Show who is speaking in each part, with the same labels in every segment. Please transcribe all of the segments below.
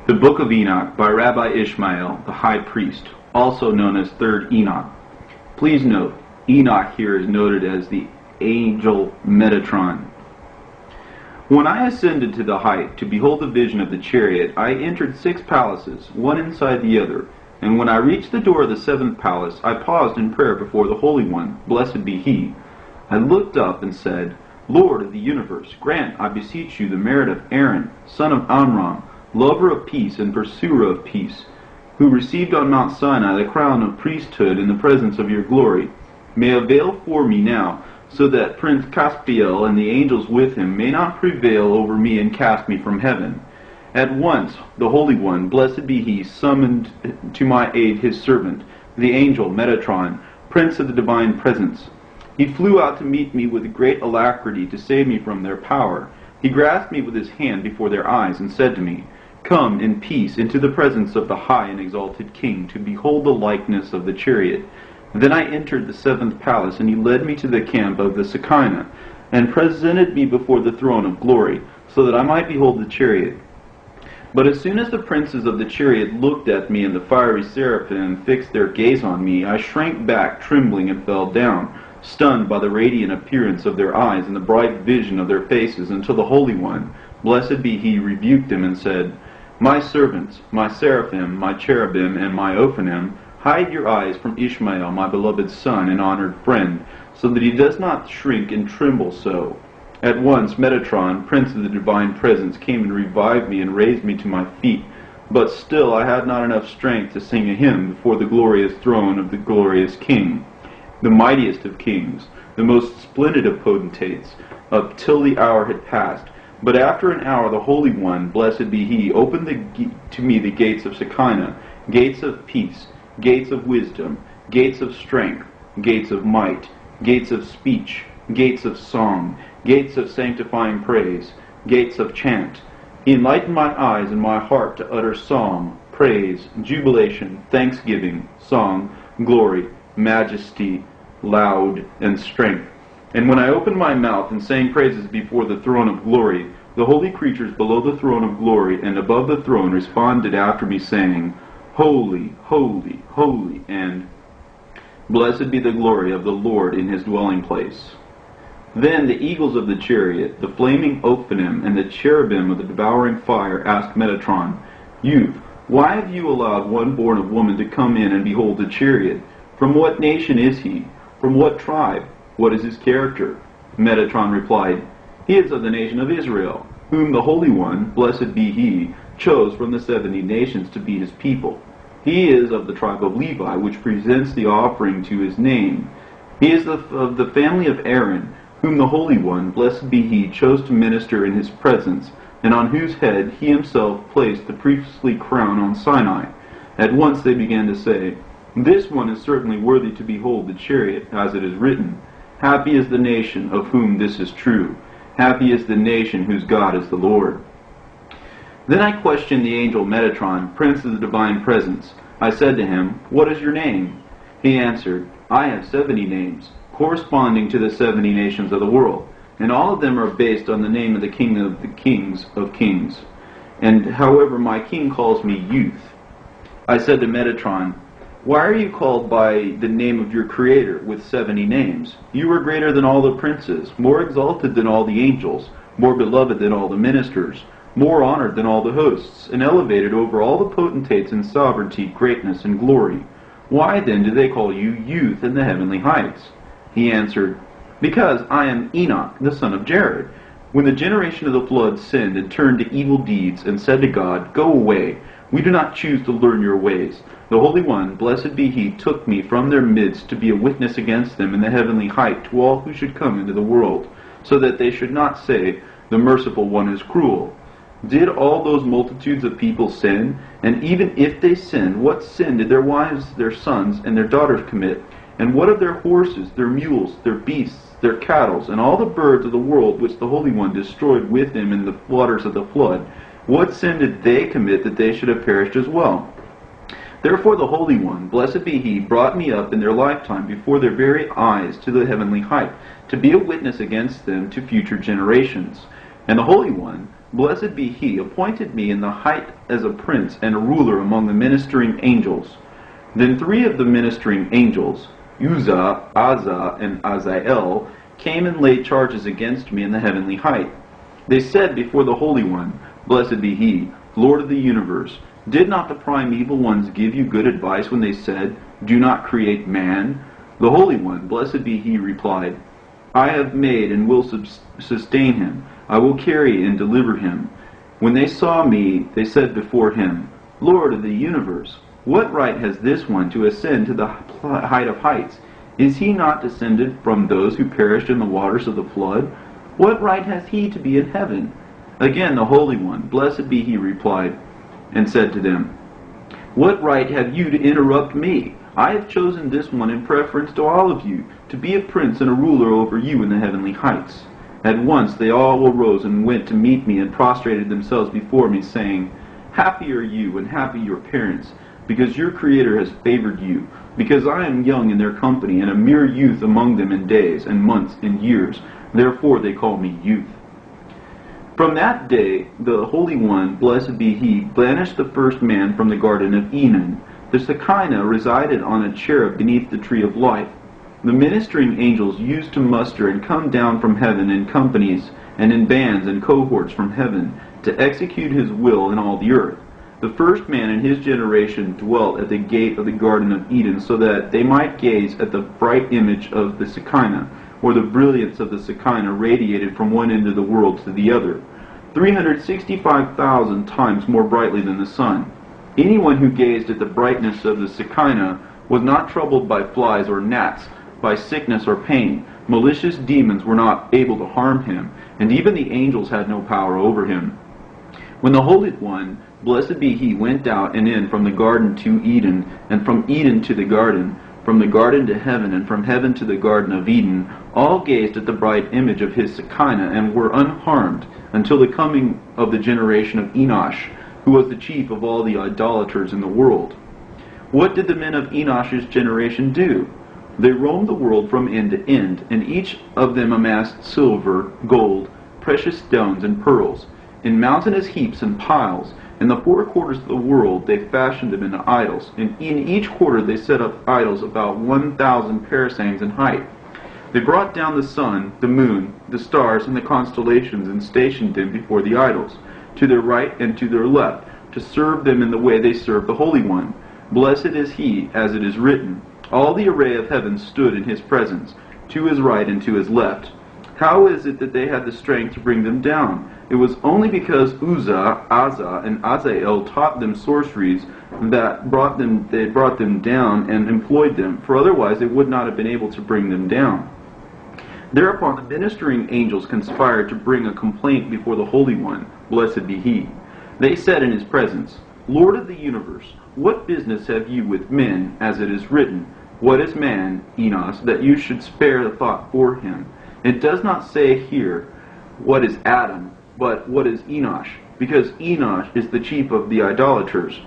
Speaker 1: The Book of Enoch by Rabbi Ishmael, the High Priest, also known as Third Enoch. Please note, Enoch here is noted as the angel Metatron. When I ascended to the height to behold the vision of the chariot, I entered 6 palaces, one inside the other. And when I reached the door of the 7th palace, I paused in prayer before the Holy One, blessed be He. I looked up and said, Lord of the universe, grant, I beseech you, the merit of Aaron, son of Amram, lover of peace and pursuer of peace, who received on Mount Sinai the crown of priesthood in the presence of your glory, may avail for me now, so that Prince Caspiel and the angels with him may not prevail over me and cast me from heaven. At once the Holy One, blessed be He, summoned to my aid His servant, the angel Metatron, Prince of the divine presence. He flew out to meet me with great alacrity to save me from their power. He grasped me with his hand before their eyes and said to me, Come in peace into the presence of the high and exalted King, to behold the likeness of the chariot. Then I entered the 7th palace, and he led me to the camp of the Shekinah, and presented me before the throne of glory, so that I might behold the chariot. But as soon as the princes of the chariot looked at me, and the fiery seraphim fixed their gaze on me, I shrank back, trembling, and fell down, stunned by the radiant appearance of their eyes and the bright vision of their faces, until the Holy One, blessed be He, rebuked them and said, My servants, my seraphim, my cherubim, and my Ophanim, hide your eyes from Ishmael, my beloved son and honored friend, so that he does not shrink and tremble so. At once Metatron, Prince of the divine presence, came and revived me and raised me to my feet. But still I had not enough strength to sing a hymn before the glorious throne of the glorious King, the mightiest of kings, the most splendid of potentates, till the hour had passed. But after an hour the Holy One, blessed be He, opened to me the gates of Shekinah, gates of peace, gates of wisdom, gates of strength, gates of might, gates of speech, gates of song, gates of sanctifying praise, gates of chant. He enlightened my eyes and my heart to utter song, praise, jubilation, thanksgiving, song, glory, majesty, loud, and strength. And when I opened my mouth and sang praises before the throne of glory, the holy creatures below the throne of glory and above the throne responded after me, saying, Holy, holy, holy, and blessed be the glory of the Lord in His dwelling place. Then the eagles of the chariot, the flaming Ophanim, and the cherubim of the devouring fire asked Metatron, Youth, why have you allowed one born of woman to come in and behold the chariot? From what nation is he? From what tribe? What is his character? Metatron replied, He is of the nation of Israel, whom the Holy One, blessed be He, chose from the 70 nations to be His people. He is of the tribe of Levi, which presents the offering to His name. He is of the family of Aaron, whom the Holy One, blessed be He, chose to minister in His presence, and on whose head He Himself placed the priestly crown on Sinai. At once they began to say, This one is certainly worthy to behold the chariot, as it is written, Happy is the nation of whom this is true. Happy is the nation whose God is the Lord. Then I questioned the angel Metatron, Prince of the divine presence. I said to him, What is your name? He answered, I have 70 names, corresponding to the 70 nations of the world, and all of them are based on the name of the King of the kings of kings. And however my king calls me Youth. I said to Metatron, Why are you called by the name of your Creator with 70 names? You are greater than all the princes, more exalted than all the angels, more beloved than all the ministers, more honored than all the hosts, and elevated over all the potentates in sovereignty, greatness, and glory. Why then do they call you Youth in the heavenly heights? He answered, Because I am Enoch, the son of Jared. When the generation of the flood sinned and turned to evil deeds, and said to God, Go away, we do not choose to learn your ways. The Holy One, blessed be He, took me from their midst to be a witness against them in the heavenly height to all who should come into the world, so that they should not say, The merciful one is cruel. Did all those multitudes of people sin? And even if they sinned, what sin did their wives, their sons, and their daughters commit? And what of their horses, their mules, their beasts, their cattle, and all the birds of the world which the Holy One destroyed with him in the waters of the flood? What sin did they commit that they should have perished as well? Therefore the Holy One, blessed be He, brought me up in their lifetime before their very eyes to the heavenly height, to be a witness against them to future generations. And the Holy One, blessed be he, appointed me in the height as a prince and a ruler among the ministering angels. Then 3 of the ministering angels, Uzzah, Azza, and Azael, came and laid charges against me in the heavenly height. They said before the Holy One, blessed be he, Lord of the universe, did not the primeval ones give you good advice when they said, do not create man? The Holy One, blessed be he, replied, I have made and will sustain him. I will carry and deliver him. When they saw me, they said before him, Lord of the universe, what right has this one to ascend to the height of heights? Is he not descended from those who perished in the waters of the flood? What right has he to be in heaven? Again the Holy One, blessed be he, replied, and said to them, what right have you to interrupt me? I have chosen this one in preference to all of you, to be a prince and a ruler over you in the heavenly heights. At once they all arose and went to meet me and prostrated themselves before me, saying, happy are you and happy your parents, because your Creator has favored you, because I am young in their company and a mere youth among them in days and months and years. Therefore they call me youth. From that day the Holy One, blessed be he, banished the first man from the garden of Eden. The Shekinah resided on a cherub beneath the tree of life. The ministering angels used to muster and come down from heaven in companies and in bands and cohorts from heaven to execute his will in all the earth. The first man and his generation dwelt at the gate of the Garden of Eden so that they might gaze at the bright image of the Shekinah, or the brilliance of the Shekinah radiated from one end of the world to the other, 365,000 times more brightly than the sun. Anyone who gazed at the brightness of the Shekinah was not troubled by flies or gnats, by sickness or pain. Malicious demons were not able to harm him, and even the angels had no power over him. When the Holy One, blessed be he, went out and in from the garden to Eden, and from Eden to the garden, from the garden to heaven, and from heaven to the Garden of Eden, all gazed at the bright image of his Shekinah, and were unharmed, until the coming of the generation of Enoch, who was the chief of all the idolaters in the world. What did the men of Enoch's generation do? They roamed the world from end to end, and each of them amassed silver, gold, precious stones, and pearls, in mountainous heaps and piles. In the 4 quarters of the world they fashioned them into idols, and in each quarter they set up idols about 1,000 parasangs in height. They brought down the sun, the moon, the stars, and the constellations, and stationed them before the idols, to their right and to their left, to serve them in the way they served the Holy One. Blessed is he, as it is written, all the array of heaven stood in his presence, to his right and to his left. How is it that they had the strength to bring them down? It was only because Uzzah, Azza, and Azael taught them sorceries that they brought them down and employed them, for otherwise they would not have been able to bring them down. Thereupon the ministering angels conspired to bring a complaint before the Holy One, blessed be he. They said in his presence, Lord of the universe, what business have you with men, as it is written, what is man, Enoch, that you should spare the thought for him? It does not say here, what is Adam, but what is Enoch, because Enoch is the chief of the idolaters.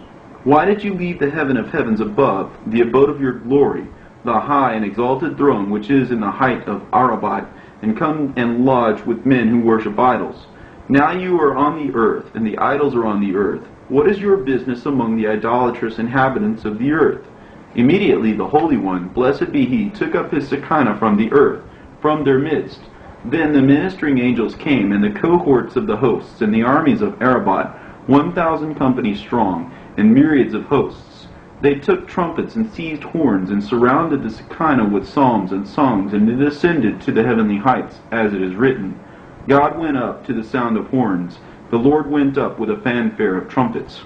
Speaker 1: Why did you leave the heaven of heavens above, the abode of your glory, the high and exalted throne which is in the height of Arabat, and come and lodge with men who worship idols? Now you are on the earth, and the idols are on the earth. What is your business among the idolatrous inhabitants of the earth? Immediately the Holy One, blessed be he, took up his Shekinah from the earth, from their midst. Then the ministering angels came, and the cohorts of the hosts, and the armies of Arabat, 1,000 companies strong, and myriads of hosts. They took trumpets and seized horns, and surrounded the Shekinah with psalms and songs, and it ascended to the heavenly heights, as it is written, God went up to the sound of horns, the Lord went up with a fanfare of trumpets.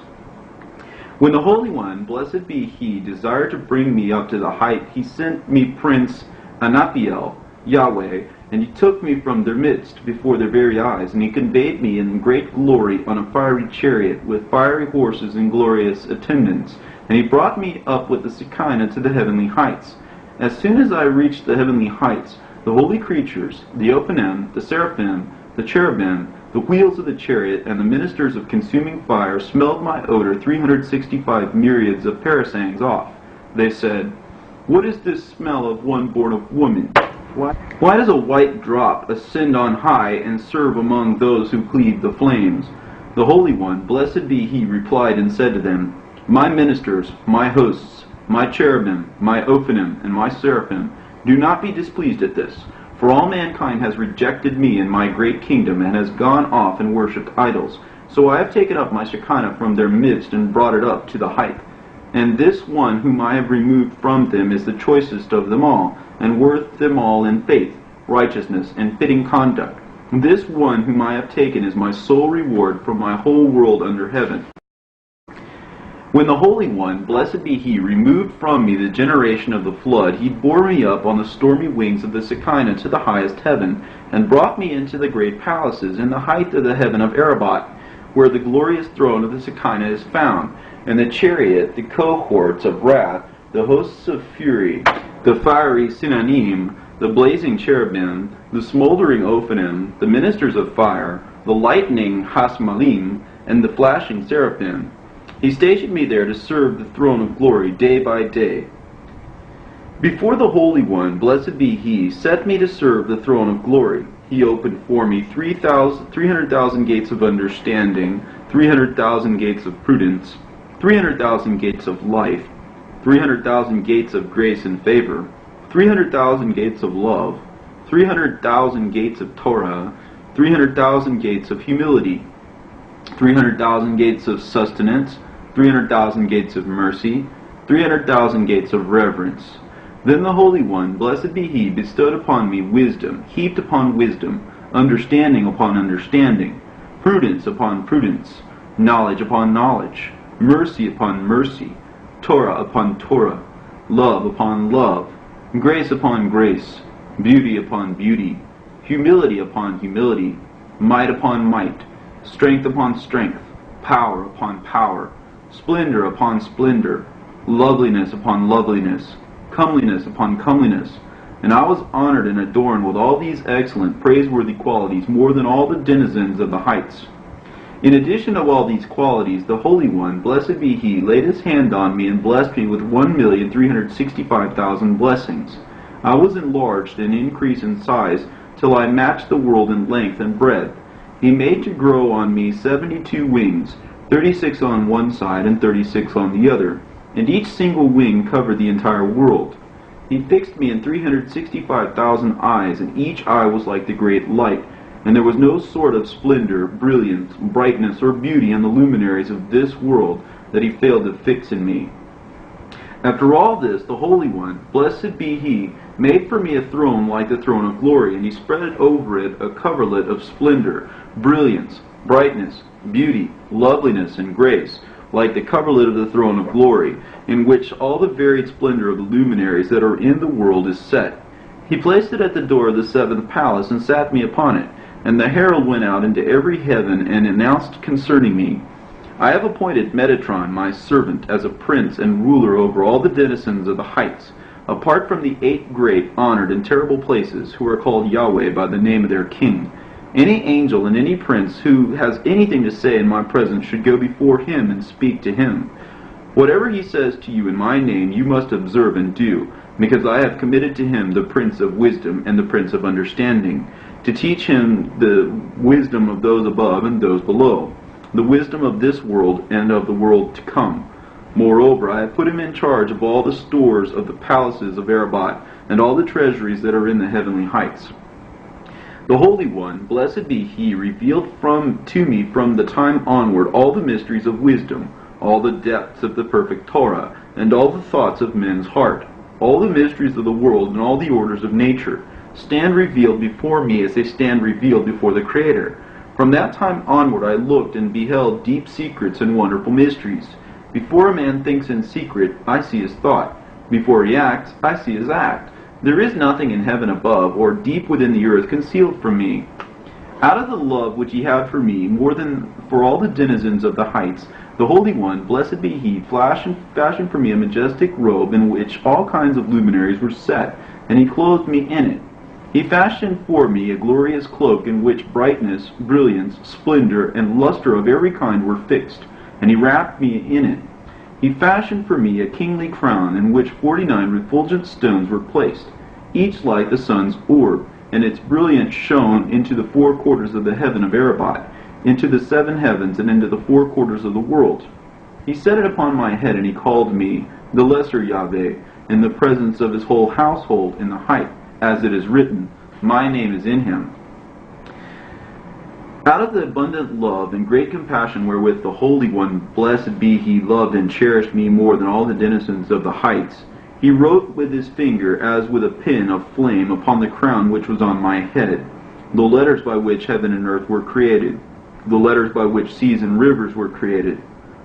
Speaker 1: When the Holy One, blessed be he, desired to bring me up to the height, he sent me Prince Anapiel, Yahweh, and he took me from their midst before their very eyes, and he conveyed me in great glory on a fiery chariot, with fiery horses and glorious attendants, and he brought me up with the Shekinah to the heavenly heights. As soon as I reached the heavenly heights, the holy creatures, the Ophanim, the Seraphim, the Cherubim, the wheels of the chariot, and the ministers of consuming fire smelled my odor 365 myriads of parasangs off. They said, What is this smell of one born of woman? Why does a white drop ascend on high and serve among those who cleave the flames? The Holy One, blessed be he, replied and said to them, My ministers, my hosts, my cherubim, my Ophanim, and my seraphim, do not be displeased at this, for all mankind has rejected me and my great kingdom, and has gone off and worshipped idols. So I have taken up my Shekinah from their midst and brought it up to the height. And this one whom I have removed from them is the choicest of them all, and worth them all in faith, righteousness, and fitting conduct. This one whom I have taken is my sole reward from my whole world under heaven. When the Holy One, blessed be he, removed from me the generation of the flood, he bore me up on the stormy wings of the Shekinah to the highest heaven, and brought me into the great palaces in the height of the heaven of Arabat, where the glorious throne of the Shekinah is found, and the chariot, the cohorts of wrath, the hosts of fury, the fiery Sinanim, the blazing cherubim, the smoldering Ophanim, the ministers of fire, the lightning Hasmalim, and the flashing seraphim. He stationed me there to serve the throne of glory day by day. Before the Holy One, blessed be he, set me to serve the throne of glory. He opened for me 300,000 gates of understanding, 300,000 gates of prudence, 300,000 gates of life, 300,000 gates of grace and favor, 300,000 gates of love, 300,000 gates of Torah, 300,000 gates of humility, 300,000 gates of sustenance, 300,000 gates of mercy, 300,000 gates of reverence. Then the Holy One, blessed be he, bestowed upon me wisdom, heaped upon wisdom, understanding upon understanding, prudence upon prudence, knowledge upon knowledge, mercy upon mercy, Torah upon Torah, love upon love, grace upon grace, beauty upon beauty, humility upon humility, might upon might, strength upon strength, power upon power, splendor upon splendor, loveliness upon loveliness, comeliness upon comeliness. And I was honored and adorned with all these excellent, praiseworthy qualities more than all the denizens of the heights. In addition of all these qualities, the Holy One, blessed be he, laid his hand on me and blessed me with 1,365,000 blessings. I was enlarged and increased in size till I matched the world in length and breadth. He made to grow on me 72 wings, 36 on one side and 36 on the other, and each single wing covered the entire world. He fixed me in 365,000 eyes, and each eye was like the great light, and there was no sort of splendor, brilliance, brightness, or beauty in the luminaries of this world that he failed to fix in me. After all this, the Holy One, blessed be he, made for me a throne like the throne of glory, and he spread over it a coverlet of splendor, brilliance, brightness, beauty, loveliness, and grace, like the coverlet of the throne of glory, in which all the varied splendor of the luminaries that are in the world is set. He placed it at the door of the seventh palace, and sat me upon it. And the herald went out into every heaven, and announced concerning me, I have appointed Metatron, my servant, as a prince and ruler over all the denizens of the heights, apart from the 8 great, honored, and terrible places, who are called Yahweh by the name of their king. Any angel and any prince who has anything to say in my presence should go before him and speak to him. Whatever he says to you in my name you must observe and do, because I have committed to him the Prince of Wisdom and the Prince of Understanding, to teach him the wisdom of those above and those below, the wisdom of this world and of the world to come. Moreover, I have put him in charge of all the stores of the palaces of Arabat, and all the treasuries that are in the heavenly heights. The Holy One, blessed be he, revealed to me from the time onward all the mysteries of wisdom, all the depths of the perfect Torah, and all the thoughts of men's heart. All the mysteries of the world and all the orders of nature stand revealed before me as they stand revealed before the Creator. From that time onward I looked and beheld deep secrets and wonderful mysteries. Before a man thinks in secret, I see his thought. Before he acts, I see his act. There is nothing in heaven above, or deep within the earth, concealed from me. Out of the love which he had for me, more than for all the denizens of the heights, the Holy One, blessed be he, fashioned for me a majestic robe in which all kinds of luminaries were set, and he clothed me in it. He fashioned for me a glorious cloak in which brightness, brilliance, splendor, and luster of every kind were fixed, and he wrapped me in it. He fashioned for me a kingly crown in which 49 refulgent stones were placed. each like the sun's orb, and its brilliance shone into the four quarters of the heaven of Arabat, into the seven heavens, and into the four quarters of the world. He set it upon my head, and he called me the lesser Yahweh, in the presence of his whole household in the height, as it is written, My name is in him. Out of the abundant love and great compassion wherewith the Holy One, blessed be he, loved and cherished me more than all the denizens of the heights, he wrote with his finger as with a pen of flame upon the crown which was on my head, the letters by which heaven and earth were created, the letters by which seas and rivers were created,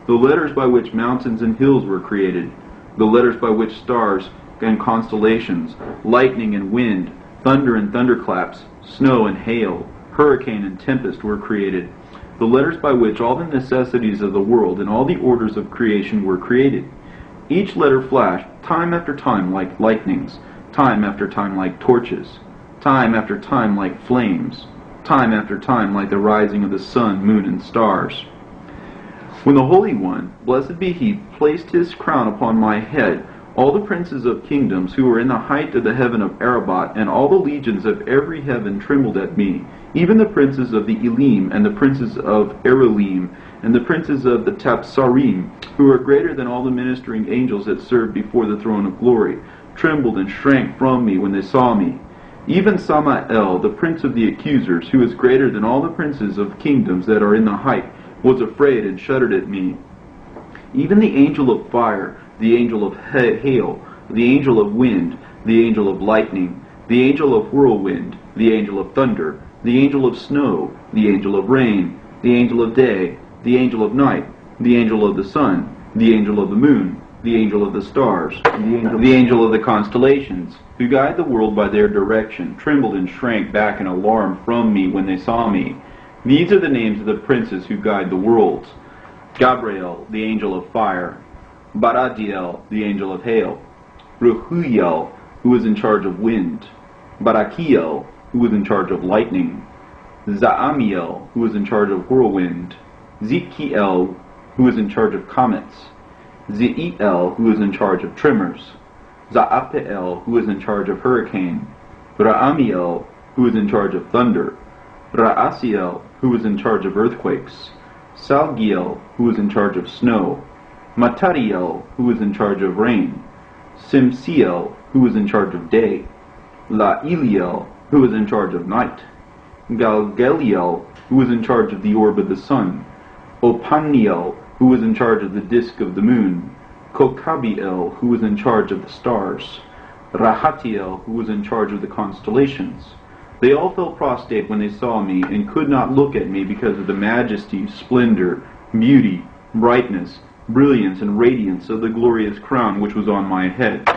Speaker 1: the letters by which mountains and hills were created, the letters by which stars and constellations, lightning and wind, thunder and thunderclaps, snow and hail, hurricane and tempest were created, the letters by which all the necessities of the world and all the orders of creation were created. Each letter flashed time after time like lightnings, time after time like torches, time after time like flames, time after time like the rising of the sun, moon, and stars. When the Holy One, blessed be he, placed his crown upon my head, all the princes of kingdoms who were in the height of the heaven of Arabat, and all the legions of every heaven trembled at me, even the princes of the Elim, and the princes of Erelim, and the princes of the Tapsarim, who are greater than all the ministering angels that serve before the throne of glory, trembled and shrank from me when they saw me. Even Samael, the prince of the accusers, who is greater than all the princes of kingdoms that are in the height, was afraid and shuddered at me. Even the angel of fire, the angel of hail, the angel of wind, the angel of lightning, the angel of whirlwind, the angel of thunder, the angel of snow, the angel of rain, the angel of day, the angel of night, the angel of the sun, the angel of the moon, the angel of the stars, the angel of the constellations, who guide the world by their direction, trembled and shrank back in alarm from me when they saw me. These are the names of the princes who guide the worlds: Gabriel, the angel of fire; Baradiel, the angel of hail; Ruhuiel, who is in charge of wind; Barakiel, who is in charge of lightning; Zaamiel, who is in charge of whirlwind; Zikiel, who is in charge of comets; Zeiel, who is in charge of tremors; Zaapeel, who is in charge of hurricane; Raamiel, who is in charge of thunder; Raasiel, who is in charge of earthquakes; Salgiel, who is in charge of snow; Matariel, who is in charge of rain; Simsiel, who is in charge of day; Laeliel, who is in charge of night; Galgaliel, who is in charge of the orb of the sun; Opaniel, who is in charge of the disk of the moon; Kokabiel, who is in charge of the stars; Rahatiel, who was in charge of the constellations. They all fell prostrate when they saw me, and could not look at me because of the majesty, splendor, beauty, brightness, brilliance, and radiance of the glorious crown which was on my head.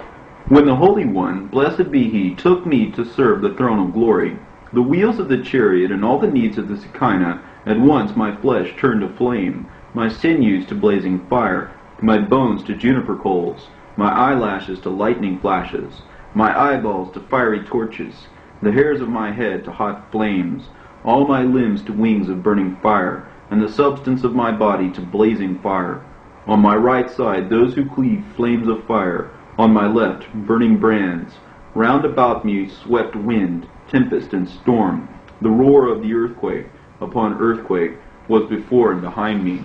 Speaker 1: When the Holy One, blessed be he, took me to serve the throne of glory, the wheels of the chariot and all the needs of the Shekinah, at once my flesh turned to flame, my sinews to blazing fire, my bones to juniper coals, my eyelashes to lightning flashes, my eyeballs to fiery torches, the hairs of my head to hot flames, all my limbs to wings of burning fire, and the substance of my body to blazing fire. On my right side those who cleave flames of fire, on my left burning brands. Round about me swept wind, tempest, and storm. The roar of the earthquake upon earthquake was before and behind me.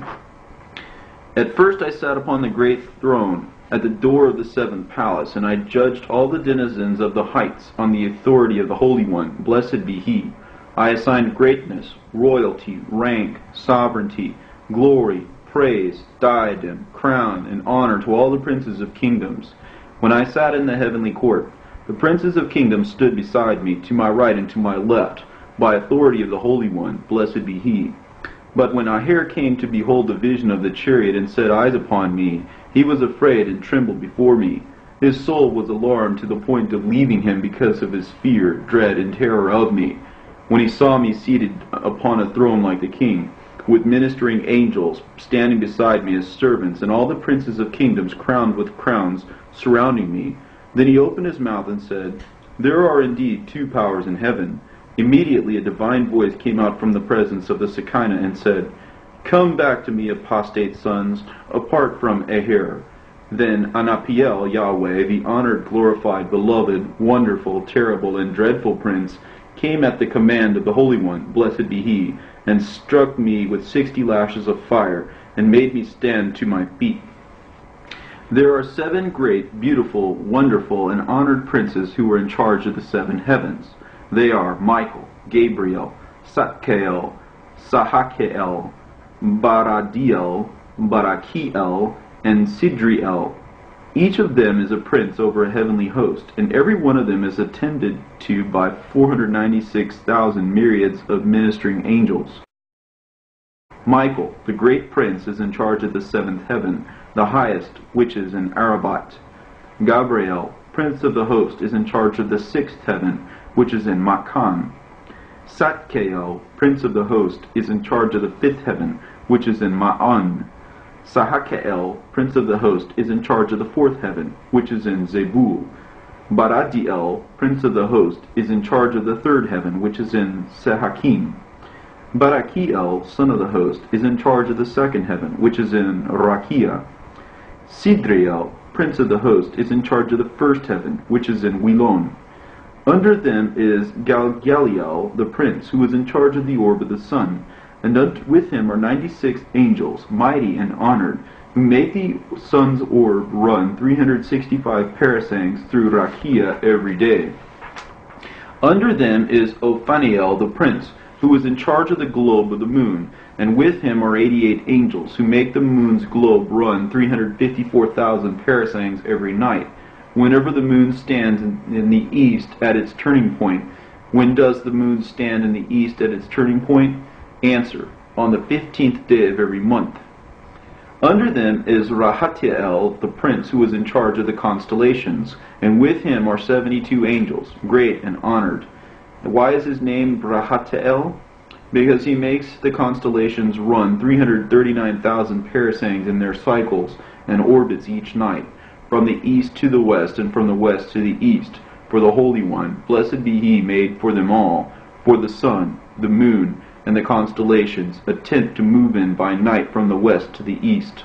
Speaker 1: At first I sat upon the great throne at the door of the seventh palace, and I judged all the denizens of the heights on the authority of the Holy One, blessed be he. I assigned greatness, royalty, rank, sovereignty, glory, praise, diadem, crown, and honor to all the princes of kingdoms. When I sat in the heavenly court, the princes of kingdoms stood beside me, to my right and to my left, by authority of the Holy One, blessed be he. But when Ahir came to behold the vision of the chariot and set eyes upon me, he was afraid and trembled before me. His soul was alarmed to the point of leaving him because of his fear, dread, and terror of me. When he saw me seated upon a throne like the king, with ministering angels standing beside me as servants, and all the princes of kingdoms crowned with crowns surrounding me, then he opened his mouth and said, There are indeed two powers in heaven. Immediately a divine voice came out from the presence of the Shekinah and said, Come back to me, apostate sons, apart from Ahir. Then Anapiel, Yahweh, the honored, glorified, beloved, wonderful, terrible, and dreadful Prince, came at the command of the Holy One, blessed be he, and struck me with 60 lashes of fire, and made me stand to my feet. There are 7 great, beautiful, wonderful, and honored princes who are in charge of the 7 heavens. They are Michael, Gabriel, Satkael, Sahakael, Baradiel, Barakiel, and Sidriel. Each of them is a prince over a heavenly host, and every one of them is attended to by 496,000 myriads of ministering angels. Michael, the great prince, is in charge of the 7th heaven, the highest, which is in Arabat. Gabriel, prince of the host, is in charge of the 6th heaven, which is in Makan. Satkael, prince of the host, is in charge of the 5th heaven, which is in Ma'an. Sahakael, prince of the host, is in charge of the 4th heaven, which is in Zebul. Baradiel, prince of the host, is in charge of the 3rd heaven, which is in Sehakim. Barakiel, son of the host, is in charge of the 2nd heaven, which is in Rakia. Sidriel, prince of the host, is in charge of the 1st heaven, which is in Wilon. Under them is Galgaliel, the prince, who is in charge of the orb of the sun, and with him are 96 angels, mighty and honored, who make the sun's orb run 365 parasangs through Rakia every day. Under them is Ophaniel, the prince, who is in charge of the globe of the moon, and with him are 88 angels, who make the moon's globe run 354,000 parasangs every night. Whenever the moon stands in the east at its turning point. When does the moon stand in the east at its turning point? Answer: on the 15th day of every month. Under them is Rahatiel, the prince, who is in charge of the constellations, and with him are 72 angels, great and honored. Why is his name Rahatiel? Because he makes the constellations run 339,000 parasangs in their cycles and orbits each night, from the east to the west and from the west to the east, for the Holy One, blessed be he, made for them all, for the sun, the moon, and the constellations, a tent to move in by night from the west to the east.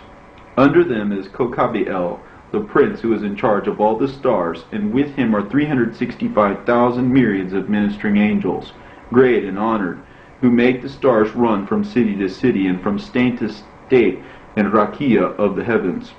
Speaker 1: Under them is Kokabiel, the prince, who is in charge of all the stars, and with him are 365,000 myriads of ministering angels, great and honored, who make the stars run from city to city and from state to state and Rakia of the heavens.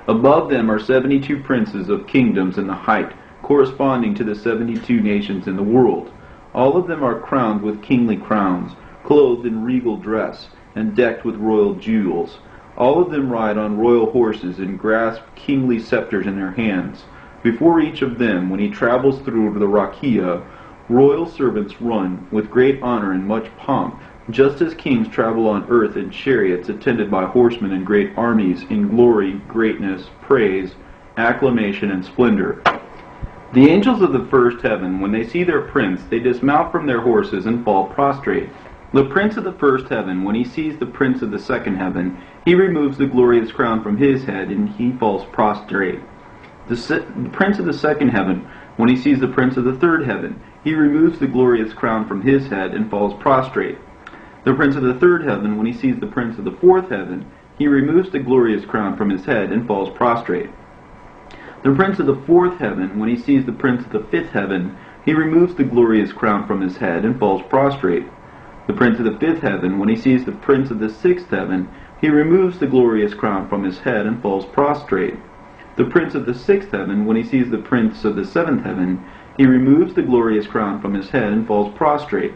Speaker 1: Above them are 72 princes of kingdoms in the height, corresponding to the 72 nations in the world. All of them are crowned with kingly crowns, clothed in regal dress, and decked with royal jewels. All of them ride on royal horses and grasp kingly scepters in their hands. Before each of them, when he travels through the Rakia, royal servants run with great honor and much pomp, just as kings travel on earth in chariots attended by horsemen and great armies, in glory, greatness, praise, acclamation, and splendor. The angels of the 1st heaven, when they see their prince, they dismount from their horses and fall prostrate. The prince of the 1st heaven, when he sees the prince of the 2nd heaven, he removes the glorious crown from his head, and he falls prostrate. The prince of the 2nd heaven, when he sees the prince of the 3rd heaven, he removes the glorious crown from his head and falls prostrate. The prince of the 3rd heaven, when he sees the prince of the 4th heaven, he removes the glorious crown from his head and falls prostrate. The prince of the 4th heaven, when he sees the prince of the 5th heaven, he removes the glorious crown from his head and falls prostrate. The prince of the 5th heaven, when he sees the prince of the 6th heaven, he removes the glorious crown from his head and falls prostrate. The prince of the 6th heaven, when he sees the prince of the 7th heaven, he removes the glorious crown from his head and falls prostrate.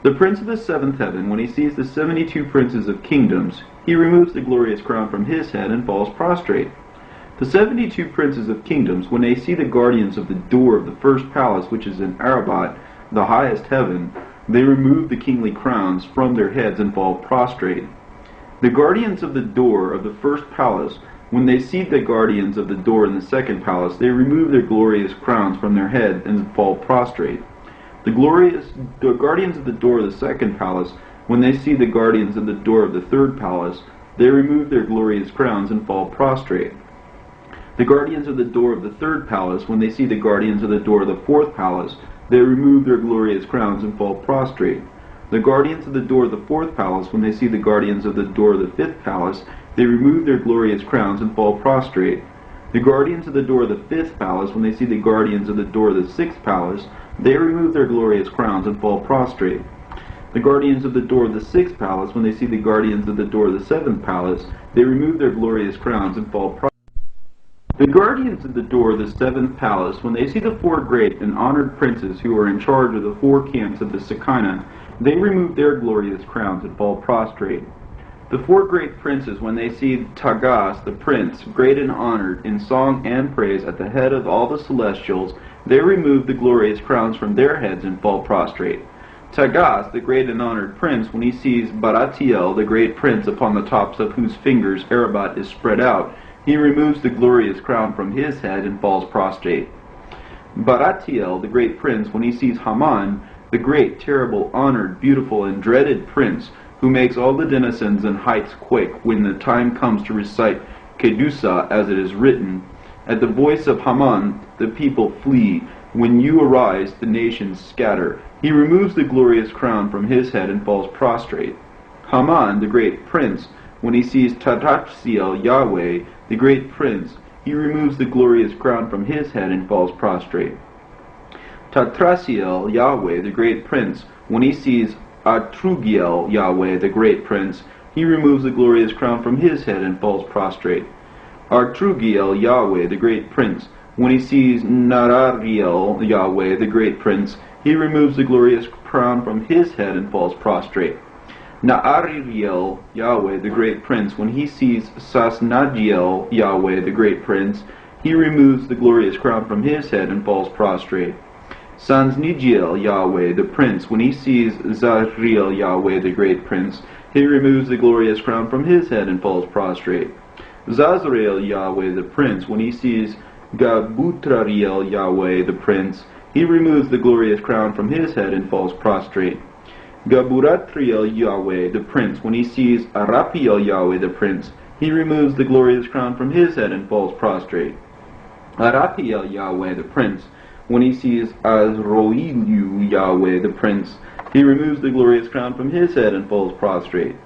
Speaker 1: The prince of the 7th heaven, when he sees the 72 princes of kingdoms, he removes the glorious crown from his head and falls prostrate. The 72 princes of kingdoms, when they see the guardians of the door of the 1st palace, which is in Arabat, the highest heaven, they remove the kingly crowns from their heads and fall prostrate. The guardians of the door of the 1st palace, when they see the guardians of the door in the 2nd palace, they remove their glorious crowns from their head and fall prostrate. The guardians of the door of the 2nd palace, when they see the guardians of the door of the 3rd palace, they remove their glorious crowns and fall prostrate. The guardians of the door of the 3rd palace, when they see the guardians of the door of the 4th palace, they remove their glorious crowns and fall prostrate. The guardians of the door of the 4th palace, when they see the guardians of the door of the 5th palace, They remove their glorious crowns and fall prostrate. The guardians of the door of the fifth palace, when they see the guardians of the door of the sixth palace, they remove their glorious crowns and fall prostrate. The guardians of the door of the sixth palace, when they see the guardians of the door of the seventh palace, they remove their glorious crowns and fall prostrate. The guardians of the door of the seventh palace, when they see the four great and honored princes who are in charge of the four camps of the Shekinah, they remove their glorious crowns and fall prostrate. The four great princes, when they see Tagas, the prince, great and honored, in song and praise at the head of all the celestials, they remove the glorious crowns from their heads and fall prostrate. Tagas, the great and honored prince, when he sees Baratiel, the great prince, upon the tops of whose fingers Arabat is spread out, he removes the glorious crown from his head and falls prostrate. Baratiel, the great prince, when he sees Haman, the great, terrible, honored, beautiful, and dreaded prince, who makes all the denizens and heights quake when the time comes to recite Kedusa, as it is written, at the voice of Haman the people flee, when you arise the nations scatter. He removes the glorious crown from his head and falls prostrate. Haman, the great prince, when he sees Tatatziel, Yahweh, the great prince, he removes the glorious crown from his head and falls prostrate. Tatrasiel, Yahweh, the great prince, when he sees Atrugiel, Yahweh, the great prince, he removes the glorious crown from his head and falls prostrate. Artrugiel, Yahweh, the great prince, when he sees Narariel, Yahweh, the great prince, he removes the glorious crown from his head and falls prostrate. Naaririel, Yahweh, the great prince, when he sees Sasnagiel, Yahweh, the great prince, he removes the glorious crown from his head and falls prostrate. Sansnigiel, Yahweh, the prince, when he sees Zariel, Yahweh, the great prince, he removes the glorious crown from his head and falls prostrate. Zazrael, Yahweh, the prince, when he sees Gabutrariel, Yahweh, the prince, he removes the glorious crown from his head and falls prostrate. Gaburatriel, Yahweh, the prince, when he sees Arapiel, Yahweh, the prince, he removes the glorious crown from his head and falls prostrate. Arapiel, Yahweh, the prince, when he sees Azroilu, Yahweh, the prince, he removes the glorious crown from his head and falls prostrate.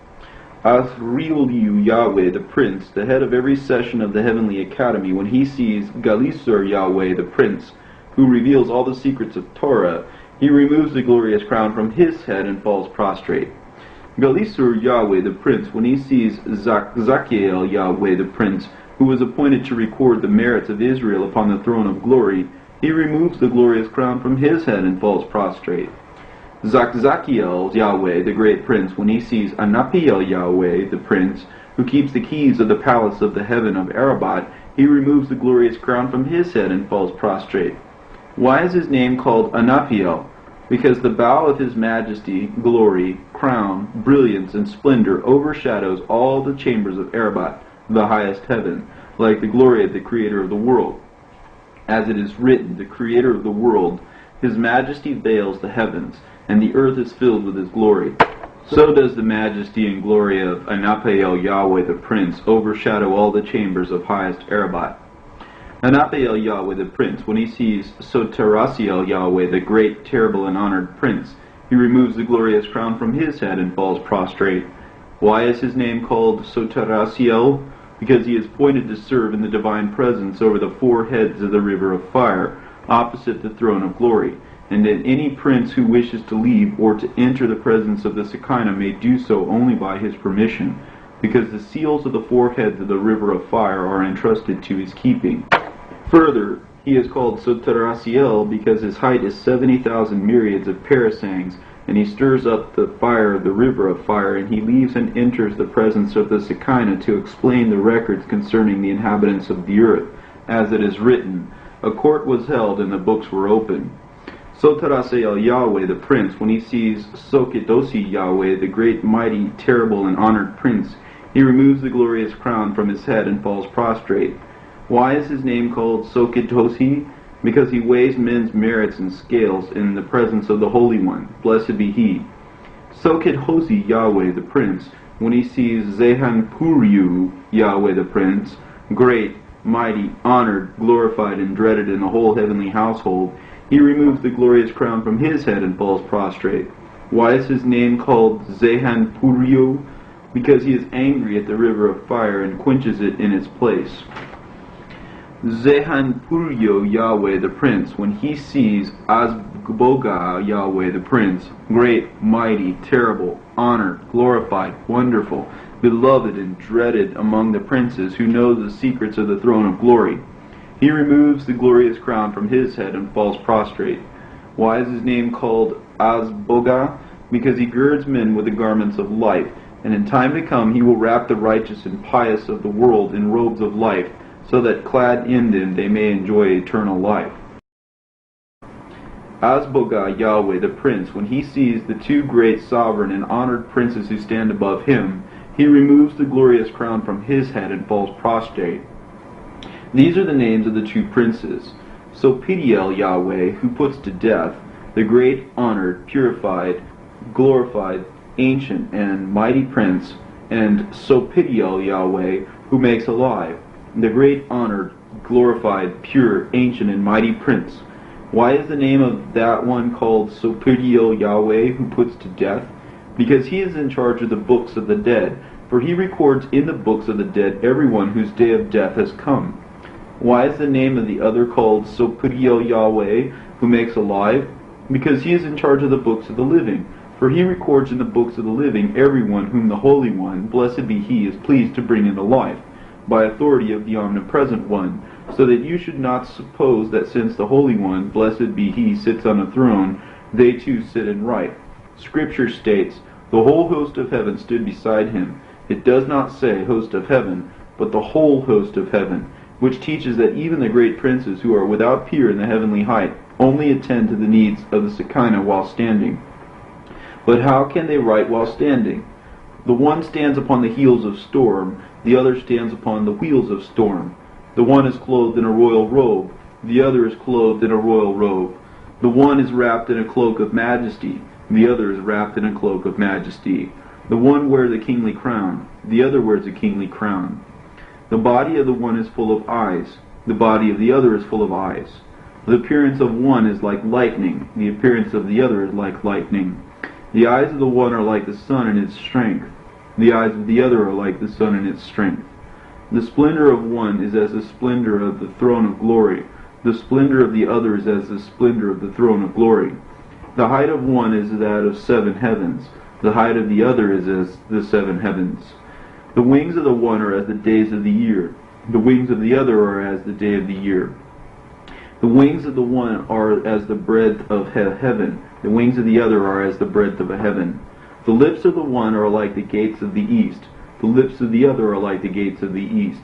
Speaker 1: Azrielu, Yahweh, the prince, the head of every session of the heavenly academy, when he sees Galisur, Yahweh, the prince, who reveals all the secrets of Torah, he removes the glorious crown from his head and falls prostrate. Galisur, Yahweh, the prince, when he sees Zachiel, Yahweh, the prince, who was appointed to record the merits of Israel upon the throne of glory, he removes the glorious crown from his head and falls prostrate. Zachiel, Yahweh, the great prince, when he sees Anapiel, Yahweh, the prince, who keeps the keys of the palace of the heaven of Arabat, he removes the glorious crown from his head and falls prostrate. Why is his name called Anapiel? Because the bow of his majesty, glory, crown, brilliance, and splendor overshadows all the chambers of Arabat, the highest heaven, like the glory of the Creator of the world. As it is written, the Creator of the world, his majesty veils the heavens, and the earth is filled with his glory. So does the majesty and glory of Anapael, Yahweh the prince, overshadow all the chambers of highest Arabat. Anapael, Yahweh the prince, when he sees Soterasiel, Yahweh the great, terrible, and honored prince, he removes the glorious crown from his head and falls prostrate. Why is his name called Soterasiel? Because he is appointed to serve in the divine presence over the four heads of the river of fire, opposite the throne of glory, and that any prince who wishes to leave or to enter the presence of the Shekinah may do so only by his permission, because the seals of the four heads of the river of fire are entrusted to his keeping. Further, he is called Soterasiel because his height is 70,000 myriads of parasangs, and he stirs up the fire of the river of fire, and he leaves and enters the presence of the Shekinah to explain the records concerning the inhabitants of the earth, as it is written, a court was held and the books were opened. Soterasiel, Yahweh the prince, when he sees Sokedosi, Yahweh the great, mighty, terrible, and honored prince, he removes the glorious crown from his head and falls prostrate. Why is his name called Sokedosi? Because he weighs men's merits in scales in the presence of the Holy One. Blessed be he. Sokedosi, Yahweh the prince, when he sees Zehanpuriu, Yahweh the prince, great, mighty, honored, glorified, and dreaded in the whole heavenly household, he removes the glorious crown from his head and falls prostrate. Why is his name called Zehanpuriu? because he is angry at the river of fire and quenches it in its place. Zehanpuryo Yahweh the Prince, when he sees Azboga Yahweh the Prince, great, mighty, terrible, honored, glorified, wonderful, beloved and dreaded among the princes who know the secrets of the throne of glory. He removes the glorious crown from his head and falls prostrate. Why is his name called Azboga? Because he girds men with the garments of life, and in time to come he will wrap the righteous and pious of the world in robes of life, so that clad in them they may enjoy eternal life. Azboga Yahweh the Prince, when he sees the two great sovereign and honored princes who stand above him, he removes the glorious crown from his head and falls prostrate. These are the names of the two princes: Sophidiel Yahweh, who puts to death, the great, honored, purified, glorified, ancient, and mighty prince, and Sophidiel Yahweh, who makes alive, the great, honored, glorified, pure, ancient, and mighty prince. Why is the name of that one called Sophidiel Yahweh, who puts to death? Because he is in charge of the books of the dead, for he records in the books of the dead everyone whose day of death has come. Why is the name of the other called Sophidiel Yahweh, who makes alive? Because he is in charge of the books of the living, for he records in the books of the living everyone whom the Holy One, blessed be he, is pleased to bring into life, by authority of the Omnipresent One, so that you should not suppose that since the Holy One, blessed be he, sits on a throne, they too sit and write. Scripture states, the whole host of heaven stood beside him. It does not say host of heaven, but the whole host of heaven, which teaches that even the great princes who are without peer in the heavenly height only attend to the needs of the Shekinah while standing. But how can they write while standing? The one stands upon the heels of storm, the other stands upon the wheels of storm. The one is clothed in a royal robe, the other is clothed in a royal robe. The one is wrapped in a cloak of majesty, the other is wrapped in a cloak of majesty. The one wears a kingly crown, the other wears a kingly crown. The body of the one is full of eyes, the body of the other is full of eyes. The appearance of one is like lightning, the appearance of the other is like lightning. The eyes of the one are like the sun in its strength, the eyes of the other are like the sun in its strength. The splendor of one is as the splendor of the throne of glory, the splendor of the other is as the splendor of the throne of glory. The height of one is that of 7 heavens, the height of the other is as the 7 heavens. The wings of the one are as the days of the year, the wings of the other are as the day of the year. The wings of the one are as the breadth of heaven, the wings of the other are as the breadth of a heaven. The lips of the one are like the gates of the east, the lips of the other are like the gates of the east.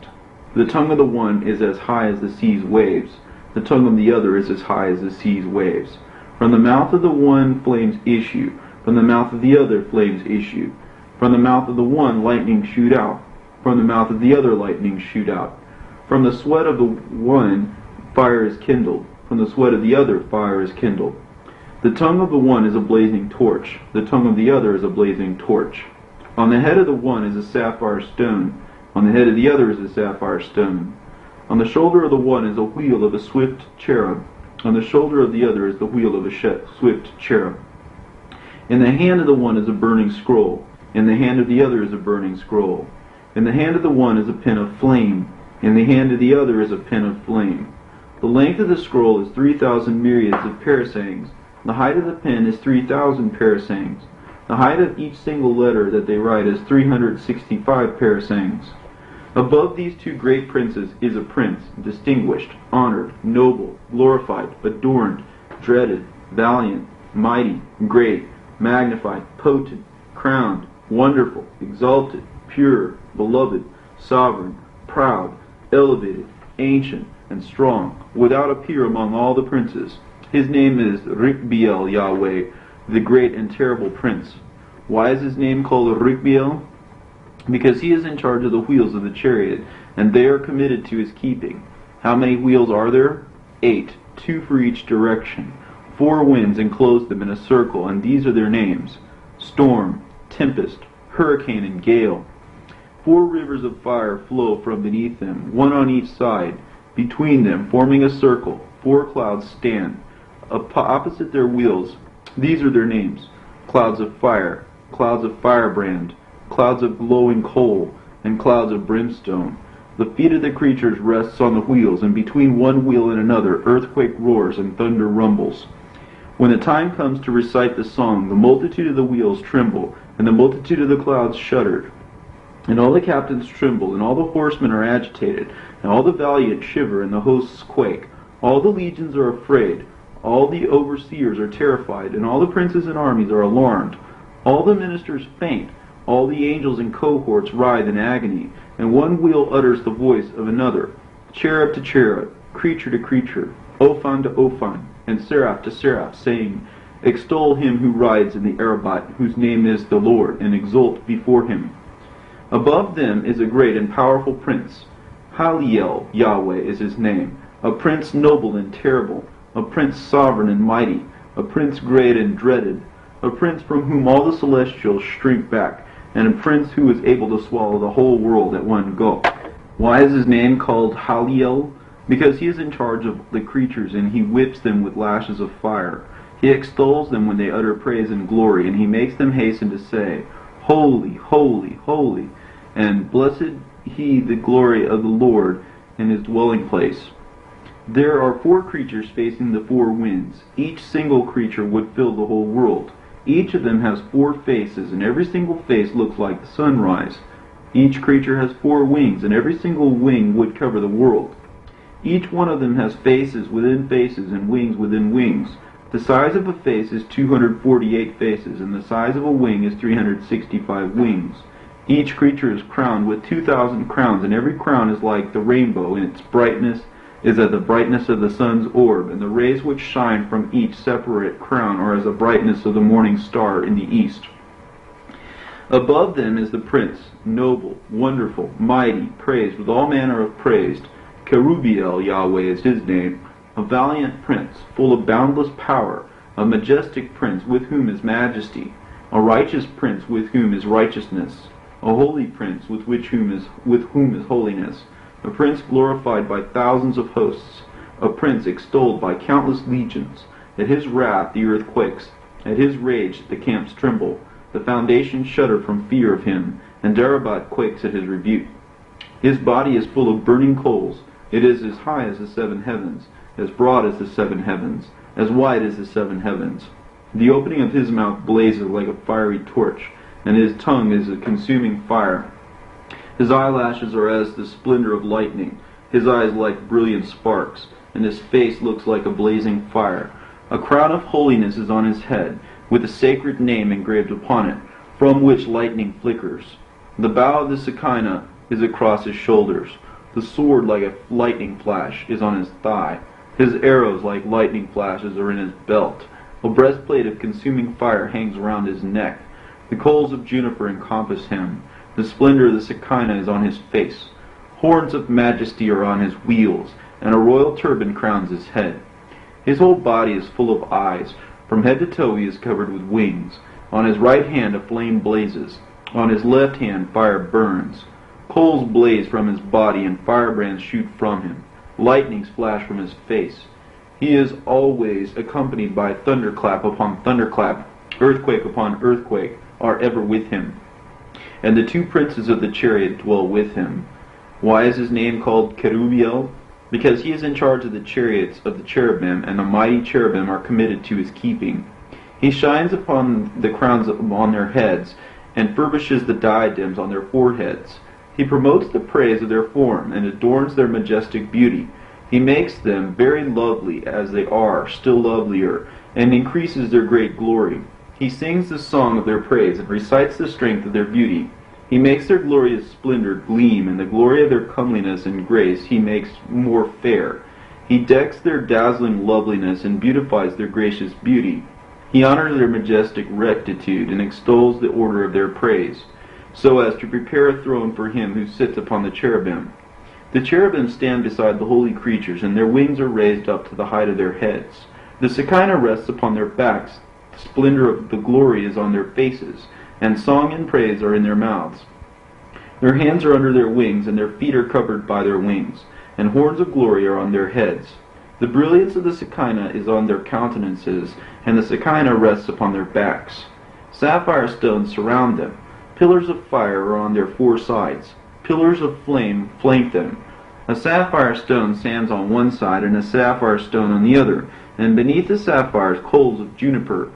Speaker 1: The tongue of the one is as high as the sea's waves, the tongue of the other is as high as the sea's waves. From the mouth of the one flames issue, from the mouth of the other flames issue. From the mouth of the one lightning shoot out, from the mouth of the other lightning shoot out. From the sweat of the one fire is kindled, from the sweat of the other fire is kindled. The tongue of the one is a blazing torch, the tongue of the other is a blazing torch. On the head of the one is a sapphire stone, on the head of the other is a sapphire stone. On the shoulder of the one is a wheel of a swift cherub, on the shoulder of the other is the wheel of a swift cherub. In the hand of the one is a burning scroll, in the hand of the other is a burning scroll. In the hand of the one is a pen of flame, in the hand of the other is a pen of flame. The length of the scroll is 3,000 myriads of parasangs. The height of the pen is 3,000 parasangs. The height of each single letter that they write is 365 parasangs. Above these two great princes is a prince, distinguished, honored, noble, glorified, adorned, dreaded, valiant, mighty, great, magnified, potent, crowned, wonderful, exalted, pure, beloved, sovereign, proud, elevated, ancient, and strong, without a peer among all the princes. His name is Rikbiel Yahweh, the great and terrible prince. Why is his name called Rikbiel? Because he is in charge of the wheels of the chariot, and they are committed to his keeping. How many wheels are there? 8, 2 for each direction. 4 winds enclose them in a circle, and these are their names: storm, tempest, hurricane, and gale. 4 rivers of fire flow from beneath them, one on each side. Between them, forming a circle, 4 clouds stand. Opposite their wheels, these are their names: clouds of fire, clouds of firebrand, clouds of glowing coal, and clouds of brimstone. The feet of the creatures rests on the wheels, and between one wheel and another earthquake roars and thunder rumbles. When the time comes to recite the song, the multitude of the wheels tremble, and the multitude of the clouds shudder. And all the captains tremble, and all the horsemen are agitated, and all the valiant shiver, and the hosts quake. All the legions are afraid, all the overseers are terrified, and all the princes and armies are alarmed. All the ministers faint, all the angels and cohorts writhe in agony, and one wheel utters the voice of another, cherub to cherub, creature to creature, Ophan to Ophan, and seraph to seraph, saying, Extol him who rides in the Arabat, whose name is the Lord, and exult before him. Above them is a great and powerful prince. Haliel, Yahweh, is his name, a prince noble and terrible, a prince sovereign and mighty, a prince great and dreaded, a prince from whom all the celestials shrink back, and a prince who is able to swallow the whole world at one gulp. Why is his name called Haliel? Because he is in charge of the creatures, and he whips them with lashes of fire. He extols them when they utter praise and glory, and he makes them hasten to say, Holy, holy, holy, and blessed he the glory of the Lord in his dwelling place. There are 4 creatures facing the 4 winds. Each single creature would fill the whole world. Each of them has 4 faces, and every single face looks like the sunrise. Each creature has 4 wings, and every single wing would cover the world. Each one of them has faces within faces and wings within wings. The size of a face is 248 faces, and the size of a wing is 365 wings. Each creature is crowned with 2,000 crowns, and every crown is like the rainbow, and its brightness is as the brightness of the sun's orb, and the rays which shine from each separate crown are as the brightness of the morning star in the east. Above them is the prince, noble, wonderful, mighty, praised with all manner of praise. Kerubiel, Yahweh is his name, a valiant prince, full of boundless power, a majestic prince with whom is majesty, a righteous prince with whom is righteousness, a holy prince with whom is holiness, a prince glorified by thousands of hosts, a prince extolled by countless legions. At his wrath the earth quakes, at his rage the camps tremble, the foundations shudder from fear of him, and Darabat quakes at his rebuke. His body is full of burning coals, it is as high as the 7 heavens, as broad as the 7 heavens, as wide as the 7 heavens. The opening of his mouth blazes like a fiery torch, and his tongue is a consuming fire. His eyelashes are as the splendor of lightning, his eyes like brilliant sparks, and his face looks like a blazing fire. A crown of holiness is on his head, with a sacred name engraved upon it, from which lightning flickers. The bow of the Shekinah is across his shoulders. The sword like a lightning flash is on his thigh. His arrows like lightning flashes are in his belt. A breastplate of consuming fire hangs around his neck. The coals of juniper encompass him. The splendor of the Shekinah is on his face. Horns of majesty are on his wheels, and a royal turban crowns his head. His whole body is full of eyes. From head to toe he is covered with wings. On his right hand a flame blazes. On his left hand fire burns. Coals blaze from his body, and firebrands shoot from him. Lightnings flash from his face. He is always accompanied by thunderclap upon thunderclap. Earthquake upon earthquake are ever with him. And the 2 princes of the chariot dwell with him. Why is his name called Kerubiel? Because he is in charge of the chariots of the cherubim, and the mighty cherubim are committed to his keeping. He shines upon the crowns on their heads, and furbishes the diadems on their foreheads. He promotes the praise of their form, and adorns their majestic beauty. He makes them very lovely as they are, still lovelier, and increases their great glory. He sings the song of their praise, and recites the strength of their beauty. He makes their glorious splendor gleam, and the glory of their comeliness and grace he makes more fair. He decks their dazzling loveliness, and beautifies their gracious beauty. He honors their majestic rectitude, and extols the order of their praise, so as to prepare a throne for him who sits upon the cherubim. The cherubim stand beside the holy creatures, and their wings are raised up to the height of their heads. The Shekinah rests upon their backs, the splendor of the glory is on their faces, and song and praise are in their mouths. Their hands are under their wings, and their feet are covered by their wings, and horns of glory are on their heads. The brilliance of the Shekinah is on their countenances, and the Shekinah rests upon their backs. Sapphire stones surround them. Pillars of fire are on their four sides. Pillars of flame flank them. A sapphire stone stands on one side, and a sapphire stone on the other, and beneath the sapphires coals of juniper.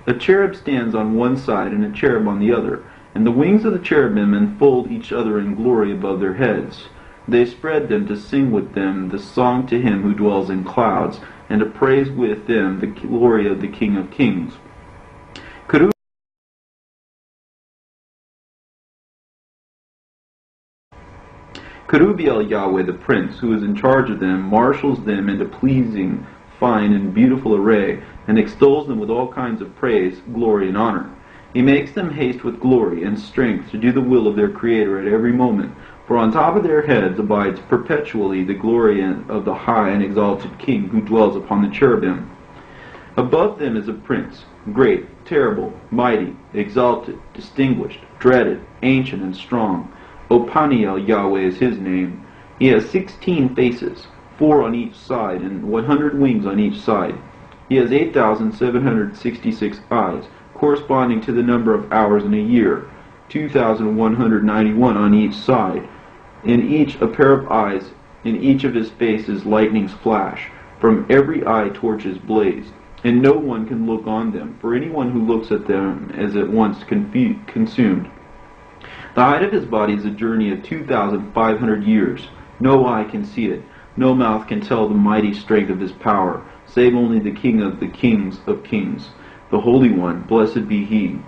Speaker 1: A cherub stands on one side, and a cherub on the other, and the wings of the cherubim enfold each other in glory above their heads. They spread them to sing with them the song to him who dwells in clouds, and to praise with them the glory of the King of Kings. Kerubiel Yahweh the Prince, who is in charge of them, marshals them into pleasing, fine, and beautiful array, and extols them with all kinds of praise, glory, and honor. He makes them haste with glory and strength to do the will of their Creator at every moment, for on top of their heads abides perpetually the glory of the high and exalted King who dwells upon the cherubim. Above them is a prince, great, terrible, mighty, exalted, distinguished, dreaded, ancient, and strong. Opaniel Yahweh is his name. He has 16 faces, 4 on each side, and 100 wings on each side. He has 8,766 eyes, corresponding to the number of hours in a year, 2,191 on each side. In each a pair of eyes, in each of his faces lightnings flash, from every eye torches blaze, and no one can look on them, for anyone who looks at them is at once consumed. The height of his body is a journey of 2,500 years. No eye can see it. No mouth can tell the mighty strength of his power, save only the King of the kings of kings, the Holy One, blessed be he.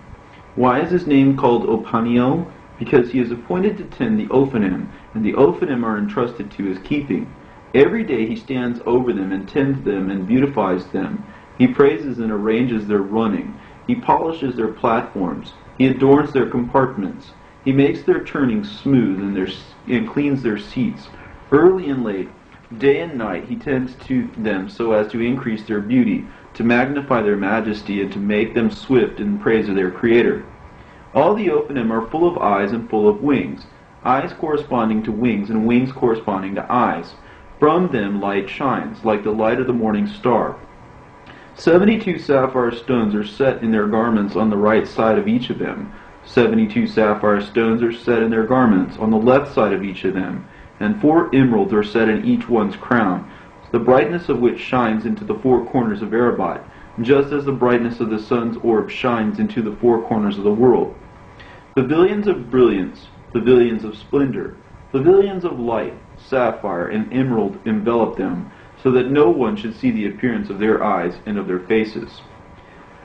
Speaker 1: Why is his name called Opaniel? Because he is appointed to tend the Ophanim, and the Ophanim are entrusted to his keeping. Every day he stands over them and tends them and beautifies them. He praises and arranges their running. He polishes their platforms. He adorns their compartments. He makes their turning smooth and cleans their seats. Early and late, day and night, he tends to them so as to increase their beauty, to magnify their majesty, and to make them swift in praise of their Creator. All the Ophanim are full of eyes and full of wings, eyes corresponding to wings, and wings corresponding to eyes. From them light shines, like the light of the morning star. 72 sapphire stones are set in their garments on the right side of each of them. 72 sapphire stones are set in their garments on the left side of each of them, and 4 emeralds are set in each one's crown, the brightness of which shines into the 4 corners of Arabat, just as the brightness of the sun's orb shines into the 4 corners of the world. Pavilions of brilliance, pavilions of splendor, pavilions of light, sapphire, and emerald envelop them, so that no one should see the appearance of their eyes and of their faces.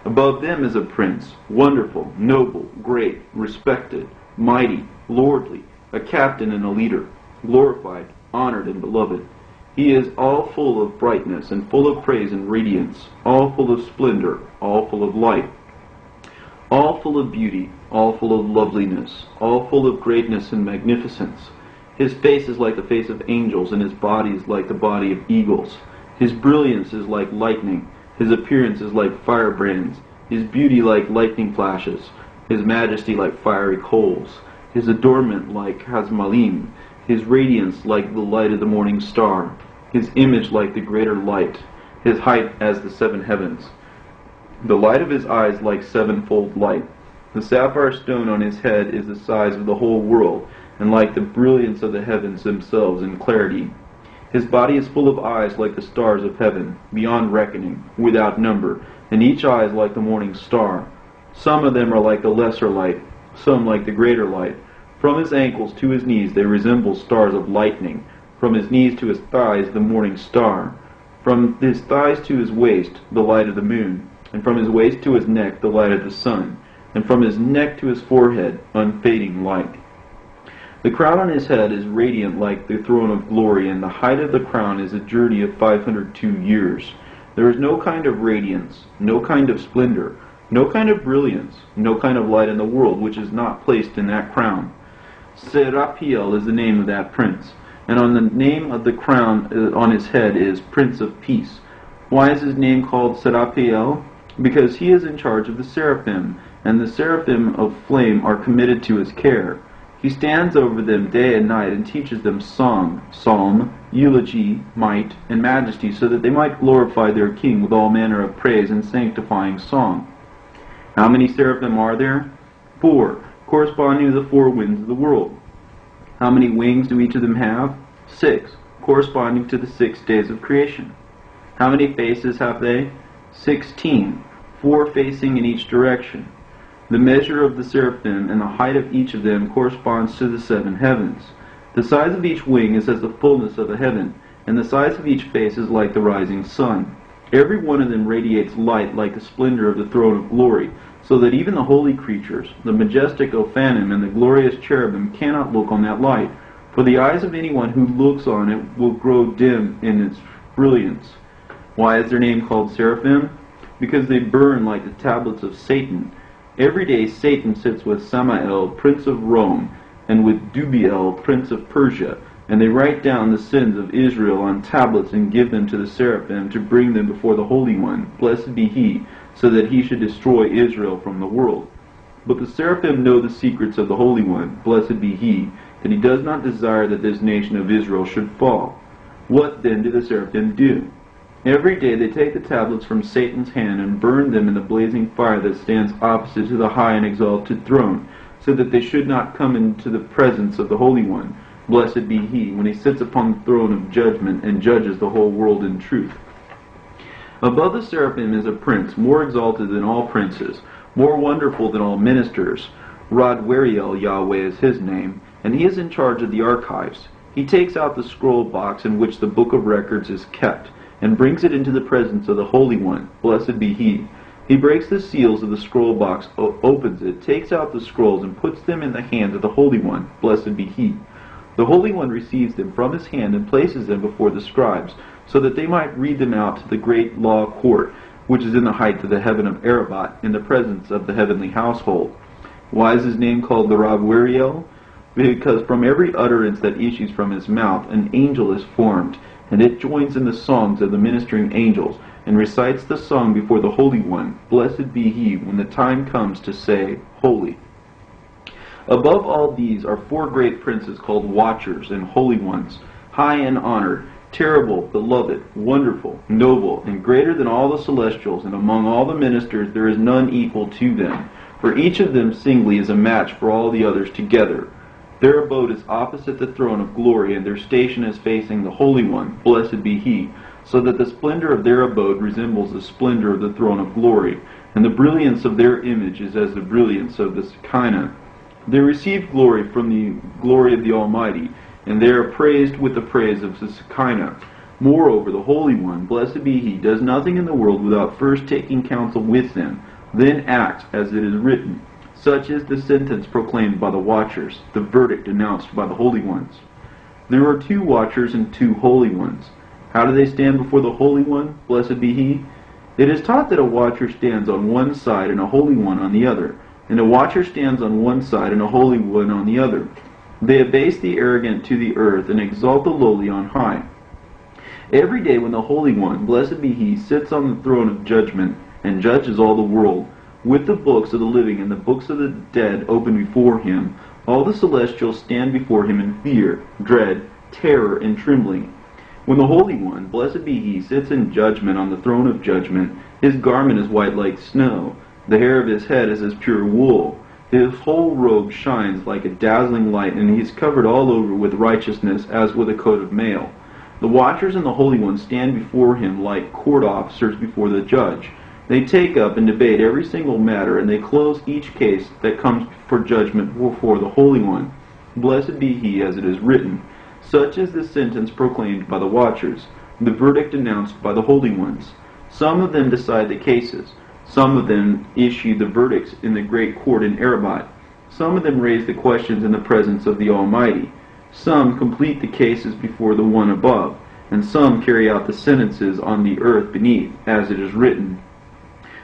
Speaker 1: Above them is a prince, wonderful, noble, great, respected, mighty, lordly, a captain and a leader, glorified, honored, and beloved. He is all full of brightness and full of praise and radiance, all full of splendor, all full of light, all full of beauty, all full of loveliness, all full of greatness and magnificence. His face is like the face of angels, and his body is like the body of eagles. His brilliance is like lightning. His appearance is like firebrands, his beauty like lightning flashes, his majesty like fiery coals, his adornment like hasmalim, his radiance like the light of the morning star, his image like the greater light, his height as the 7 heavens, the light of his eyes like 7-fold light. The sapphire stone on his head is the size of the whole world, and like the brilliance of the heavens themselves in clarity. His body is full of eyes like the stars of heaven, beyond reckoning, without number, and each eye is like the morning star. Some of them are like the lesser light, some like the greater light. From his ankles to his knees they resemble stars of lightning. From his knees to his thighs the morning star. From his thighs to his waist the light of the moon. And from his waist to his neck the light of the sun. And from his neck to his forehead unfading light. The crown on his head is radiant like the throne of glory, and the height of the crown is a journey of 502 years. There is no kind of radiance, no kind of splendor, no kind of brilliance, no kind of light in the world which is not placed in that crown. Serapiel is the name of that prince, and on the name of the crown on his head is Prince of Peace. Why is his name called Serapiel? Because he is in charge of the seraphim, and the seraphim of flame are committed to his care. He stands over them day and night and teaches them song, psalm, eulogy, might, and majesty, so that they might glorify their King with all manner of praise and sanctifying song. How many seraphim are there? 4, corresponding to the four winds of the world. How many wings do each of them have? 6, corresponding to the 6 days of creation. How many faces have they? 16, 4 facing in each direction. The measure of the seraphim and the height of each of them corresponds to the 7 heavens. The size of each wing is as the fullness of a heaven, and the size of each face is like the rising sun. Every one of them radiates light like the splendor of the throne of glory, so that even the holy creatures, the majestic Ophanim and the glorious cherubim, cannot look on that light, for the eyes of anyone who looks on it will grow dim in its brilliance. Why is their name called seraphim? Because they burn like the tablets of Satan. Every day Satan sits with Samael, prince of Rome, and with Dubiel, prince of Persia, and they write down the sins of Israel on tablets and give them to the seraphim to bring them before the Holy One, blessed be he, so that he should destroy Israel from the world. But the seraphim know the secrets of the Holy One, blessed be he, that he does not desire that this nation of Israel should fall. What then do the seraphim do? Every day they take the tablets from Satan's hand and burn them in the blazing fire that stands opposite to the high and exalted throne, so that they should not come into the presence of the Holy One, blessed be he, when he sits upon the throne of judgment and judges the whole world in truth. Above the seraphim is a prince, more exalted than all princes, more wonderful than all ministers. Rodweriel Yahweh is his name, and he is in charge of the archives. He takes out the scroll box in which the book of records is kept, and brings it into the presence of the Holy One, blessed be he. He breaks the seals of the scroll box, opens it, takes out the scrolls, and puts them in the hands of the Holy One, blessed be he. The Holy One receives them from his hand and places them before the scribes, so that they might read them out to the great law court, which is in the height of the heaven of Arabat, in the presence of the heavenly household. Why is his name called the Rabweriel? Because from every utterance that issues from his mouth an angel is formed, and it joins in the songs of the ministering angels, and recites the song before the Holy One, blessed be he, when the time comes to say, Holy. Above all these are 4 great princes called Watchers and Holy Ones, high and honored, terrible, beloved, wonderful, noble, and greater than all the celestials, and among all the ministers there is none equal to them, for each of them singly is a match for all the others together. Their abode is opposite the throne of glory, and their station is facing the Holy One, blessed be he, so that the splendor of their abode resembles the splendor of the throne of glory, and the brilliance of their image is as the brilliance of the Shekinah. They receive glory from the glory of the Almighty, and they are praised with the praise of the Shekinah. Moreover, the Holy One, blessed be he, does nothing in the world without first taking counsel with them, then acts as it is written. Such is the sentence proclaimed by the watchers, the verdict announced by the holy ones. There are 2 watchers and 2 holy ones. How do they stand before the Holy One, blessed be he? It is taught that a watcher stands on one side and a holy one on the other, and a watcher stands on one side and a holy one on the other. They abase the arrogant to the earth and exalt the lowly on high. Every day when the Holy One, blessed be he, sits on the throne of judgment and judges all the world, with the books of the living and the books of the dead open before him, all the celestials stand before him in fear, dread, terror, and trembling. When the Holy One, blessed be he, sits in judgment on the throne of judgment, his garment is white like snow, the hair of his head is as pure wool, his whole robe shines like a dazzling light, and he is covered all over with righteousness as with a coat of mail. The watchers and the Holy One stand before him like court officers before the judge. They take up and debate every single matter, and they close each case that comes for judgment before the Holy One. Blessed be he, as it is written. Such is the sentence proclaimed by the watchers, the verdict announced by the holy ones. Some of them decide the cases. Some of them issue the verdicts in the great court in Arabat. Some of them raise the questions in the presence of the Almighty. Some complete the cases before the one above, and some carry out the sentences on the earth beneath, as it is written.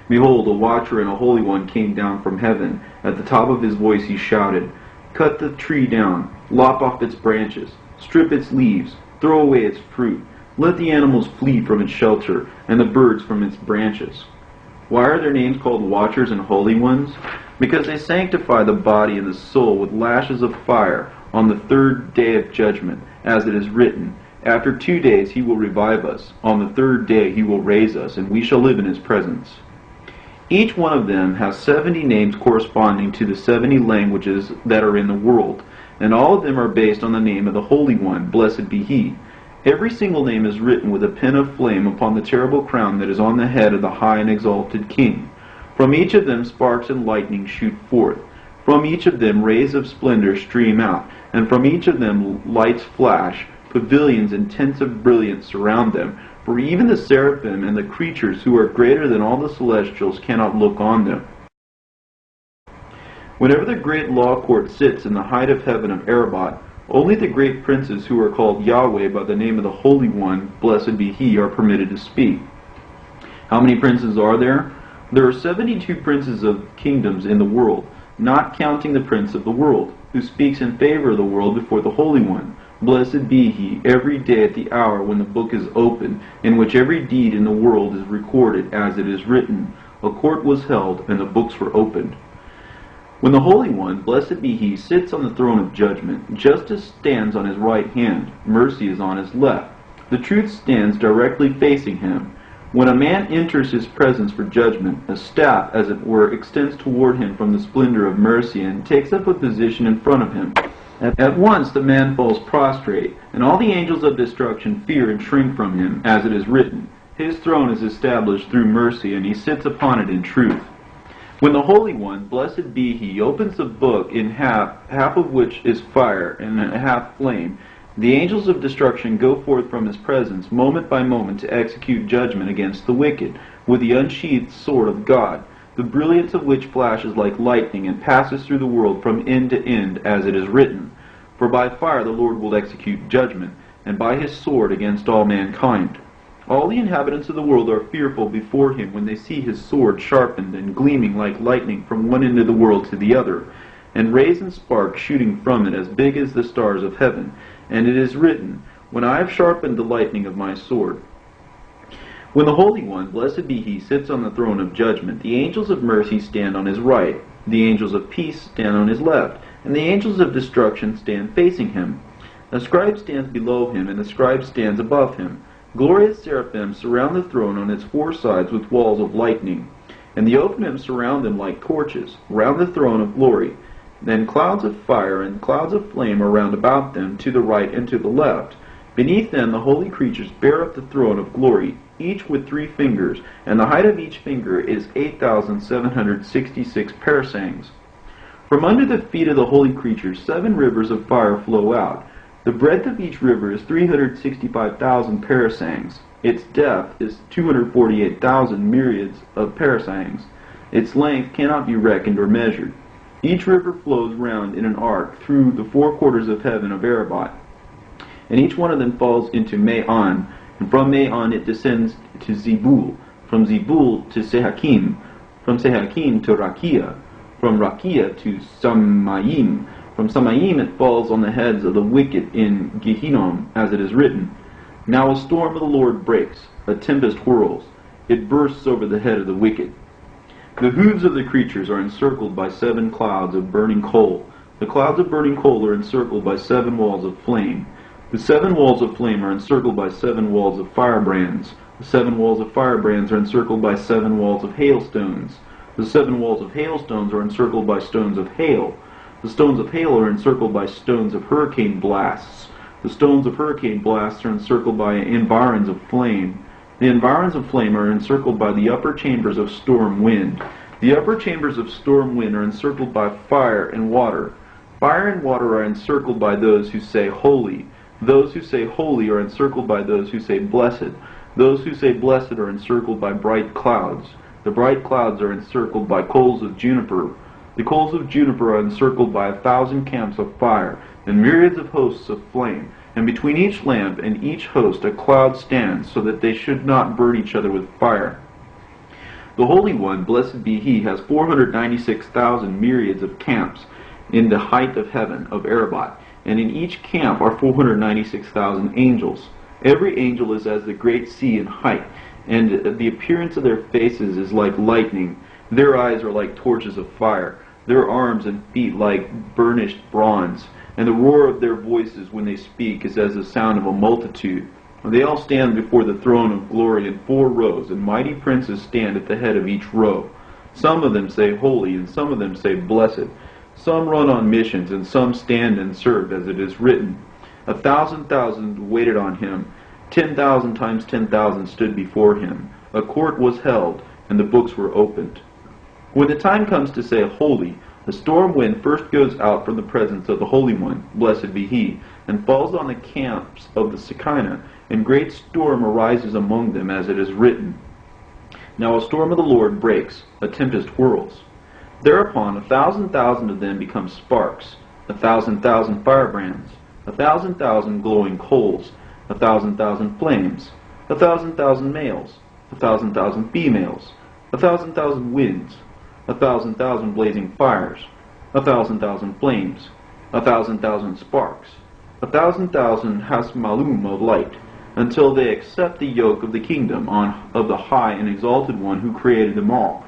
Speaker 1: Behold, a watcher and a holy one came down from heaven. At the top of his voice he shouted, Cut the tree down, lop off its branches, strip its leaves, throw away its fruit. Let the animals flee from its shelter, and the birds from its branches. Why are their names called watchers and holy ones? Because they sanctify the body and the soul with lashes of fire on the 3rd day of judgment, as it is written, After 2 days he will revive us. On the 3rd day he will raise us, and we shall live in his presence. Each one of them has 70 names corresponding to the 70 languages that are in the world, and all of them are based on the name of the Holy One, blessed be He. Every single name is written with a pen of flame upon the terrible crown that is on the head of the high and exalted King. From each of them sparks and lightning shoot forth. From each of them rays of splendor stream out, and from each of them lights flash. Pavilions and tents of brilliance surround them, for even the seraphim and the creatures who are greater than all the celestials cannot look on them. Whenever the great law court sits in the height of heaven of Arabot, only the great princes who are called Yahweh by the name of the Holy One, blessed be He, are permitted to speak. How many princes are there? There are 72 princes of kingdoms in the world, not counting the prince of the world, who speaks in favor of the world before the Holy One. Blessed be He, every day at the hour when the book is opened, in which every deed in the world is recorded as it is written. A court was held, and the books were opened. When the Holy One, blessed be He, sits on the throne of judgment, justice stands on His right hand, mercy is on His left. The truth stands directly facing Him. When a man enters His presence for judgment, a staff, as it were, extends toward him from the splendor of mercy and takes up a position in front of him. At once the man falls prostrate, and all the angels of destruction fear and shrink from him, as it is written, His throne is established through mercy, and He sits upon it in truth. When the Holy One, blessed be He, opens the book in half of which is fire, and half flame, the angels of destruction go forth from His presence, moment by moment, to execute judgment against the wicked, with the unsheathed sword of God, the brilliance of which flashes like lightning and passes through the world from end to end, as it is written. For by fire the Lord will execute judgment, and by His sword against all mankind. All the inhabitants of the world are fearful before Him when they see His sword sharpened and gleaming like lightning from one end of the world to the other, and rays and sparks shooting from it as big as the stars of heaven. And it is written, When I have sharpened the lightning of my sword. When the Holy One, blessed be He, sits on the throne of judgment, the angels of mercy stand on His right, the angels of peace stand on His left, and the angels of destruction stand facing Him. The scribe stands below Him, and the scribe stands above Him. Glorious seraphim surround the throne on its four sides with walls of lightning, and the ophim surround them like torches, round the throne of glory. Then clouds of fire and clouds of flame are round about them, to the right and to the left. Beneath them the holy creatures bear up the throne of glory, each with 3 fingers, and the height of each finger is 8,766 parasangs. From under the feet of the holy creatures 7 rivers of fire flow out. The breadth of each river is 365,000 parasangs. Its depth is 248,000 myriads of parasangs. Its length cannot be reckoned or measured. Each river flows round in an arc through the 4 quarters of heaven of Arabot, and each one of them falls into Maon, and from Maon it descends to Zebul, from Zebul to Sehakim, from Sehakim to Rakia, from Rakia to Samayim. From Samayim it falls on the heads of the wicked in Gehinnom, as it is written, Now a storm of the Lord breaks, a tempest whirls, it bursts over the head of the wicked. The hooves of the creatures are encircled by 7 clouds of burning coal. The clouds of burning coal are encircled by 7 walls of flame. The 7 walls of flame are encircled by 7 walls of firebrands. The 7 walls of firebrands are encircled by 7 walls of hailstones. The 7 walls of hailstones are encircled by stones of hail. The stones of hail are encircled by stones of hurricane blasts. The stones of hurricane blasts are encircled by environs of flame. The environs of flame are encircled by the upper chambers of storm wind. The upper chambers of storm wind are encircled by fire and water. Fire and water are encircled by those who say, Holy. Those who say, Holy are encircled by those who say, Blessed. Those who say, Blessed are encircled by bright clouds. The bright clouds are encircled by coals of juniper. The coals of juniper are encircled by 1,000 camps of fire, and myriads of hosts of flame. And between each lamp and each host a cloud stands, so that they should not burn each other with fire. The Holy One, blessed be He, has 496,000 myriads of camps in the height of heaven of Arabot, and in each camp are 496,000 angels. Every angel is as the great sea in height, and the appearance of their faces is like lightning. Their eyes are like torches of fire, their arms and feet like burnished bronze, and the roar of their voices when they speak is as the sound of a multitude. They all stand before the throne of glory in 4 rows, and mighty princes stand at the head of each row. Some of them say holy, and some of them say blessed. Some run on missions, and some stand and serve, as it is written. 1,000,000 waited on him. 10,000 times 10,000 stood before him. A court was held, and the books were opened. When the time comes to say holy, the storm wind first goes out from the presence of the Holy One, blessed be He, and falls on the camps of the Shekinah, and great storm arises among them, as it is written. Now a storm of the Lord breaks, a tempest whirls. Thereupon 1,000,000 of them become sparks, 1,000,000 firebrands, 1,000,000 glowing coals, 1,000,000 flames, 1,000,000 males, 1,000,000 females, 1,000,000 winds, 1,000,000 blazing fires, 1,000,000 flames, 1,000,000 sparks, 1,000,000 hasmalum of light, until they accept the yoke of the kingdom of the high and exalted one who created them all,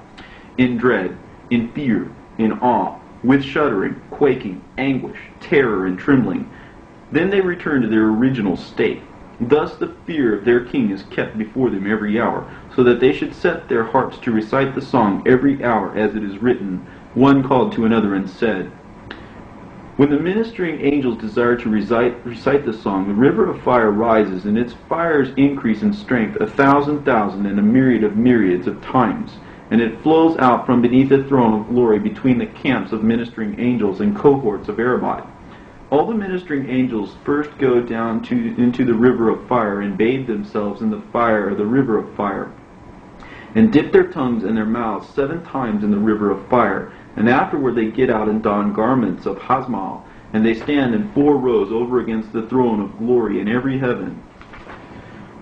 Speaker 1: in dread, in fear, in awe, with shuddering, quaking, anguish, terror, and trembling. Then they return to their original state. Thus the fear of their king is kept before them every hour, so that they should set their hearts to recite the song every hour, as it is written. One called to another and said, when the ministering angels desire to recite the song, the river of fire rises, and its fires increase in strength 1,000,000 and a myriad of myriads of times. And it flows out from beneath the throne of glory between the camps of ministering angels and cohorts of Arabot. All the ministering angels first go down into the river of fire and bathe themselves in the fire of the river of fire, and dip their tongues and their mouths 7 times in the river of fire. And afterward they get out and don garments of hasmal, and they stand in 4 rows over against the throne of glory in every heaven.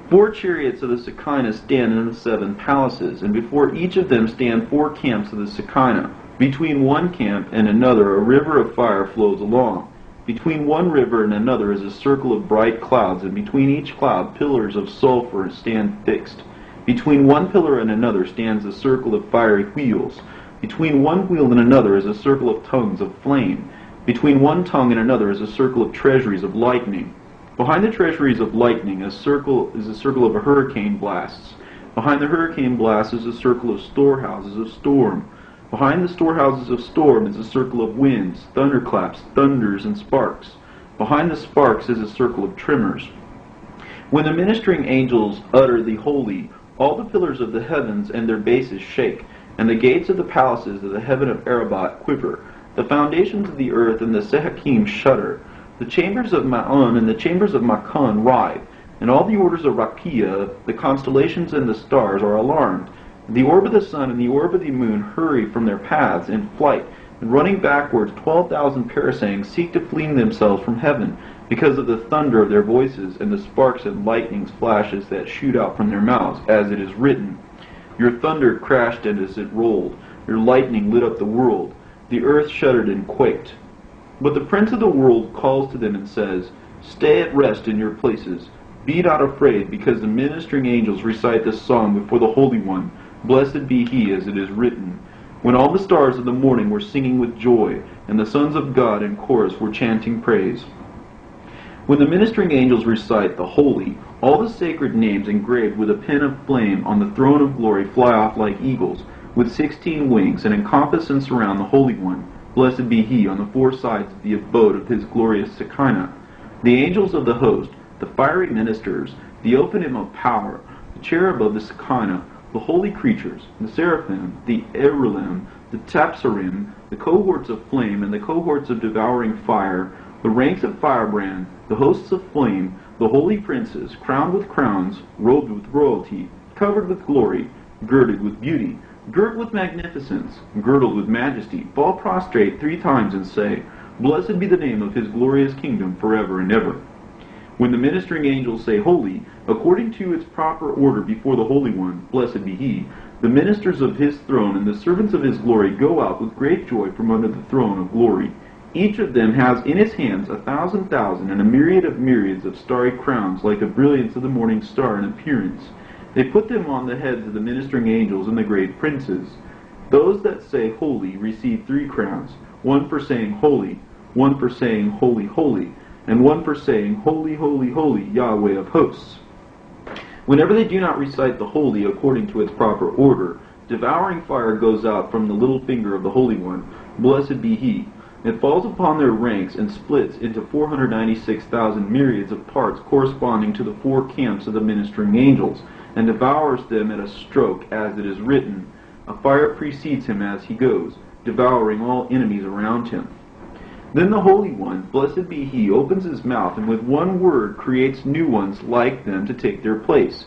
Speaker 1: 4 chariots of the Shekinah stand in the 7 palaces, and before each of them stand 4 camps of the Shekinah. Between one camp and another a river of fire flows along. Between one river and another is a circle of bright clouds, and between each cloud pillars of sulfur stand fixed. Between one pillar and another stands a circle of fiery wheels. Between one wheel and another is a circle of tongues of flame. Between one tongue and another is a circle of treasuries of lightning. Behind the treasuries of lightning is a circle of hurricane blasts. Behind the hurricane blasts is a circle of storehouses of storm. Behind the storehouses of storm is a circle of winds, thunderclaps, thunders, and sparks. Behind the sparks is a circle of tremors. When the ministering angels utter the holy, all the pillars of the heavens and their bases shake, and the gates of the palaces of the heaven of Arabot quiver. The foundations of the earth and the Sehachim shudder. The chambers of Ma'on and the chambers of Makan writhe, and all the orders of Rakia, the constellations and the stars, are alarmed. The orb of the sun and the orb of the moon hurry from their paths in flight, and running backwards 12,000 parasangs seek to fling themselves from heaven, because of the thunder of their voices and the sparks and lightning's flashes that shoot out from their mouths, as it is written. Your thunder crashed and as it rolled. Your lightning lit up the world. The earth shuddered and quaked. But the prince of the world calls to them and says, stay at rest in your places. Be not afraid, because the ministering angels recite this song before the Holy One. Blessed be He, as it is written. When all the stars of the morning were singing with joy, and the sons of God in chorus were chanting praise. When the ministering angels recite the holy, all the sacred names engraved with a pen of flame on the throne of glory fly off like eagles, with 16 wings, and encompass and surround the Holy One. Blessed be He, on the 4 sides of the abode of His glorious Shekinah. The angels of the host, the fiery ministers, the opening of power, the cherub of the Shekinah, the holy creatures, the seraphim, the erulim, the tapsarim, the cohorts of flame, and the cohorts of devouring fire, the ranks of firebrand, the hosts of flame, the holy princes, crowned with crowns, robed with royalty, covered with glory, girded with beauty, girt with magnificence, girdled with majesty, fall prostrate 3 times and say, Blessed be the name of His glorious kingdom forever and ever. When the ministering angels say holy, according to its proper order before the Holy One, blessed be He, the ministers of His throne and the servants of His glory go out with great joy from under the throne of glory. Each of them has in his hands 1,000,000 and a myriad of myriads of starry crowns, like the brilliance of the morning star in appearance. They put them on the heads of the ministering angels and the great princes. Those that say holy receive 3 crowns, one for saying holy, one for saying holy, holy, and one for saying holy, holy, holy, Yahweh of hosts. Whenever they do not recite the holy according to its proper order, devouring fire goes out from the little finger of the Holy One. Blessed be he. It falls upon their ranks and splits into 496,000 myriads of parts corresponding to the four camps of the ministering angels, and devours them at a stroke, as it is written. A fire precedes him as he goes, devouring all enemies around him. Then the Holy One, blessed be he, opens his mouth, and with one word creates new ones like them to take their place.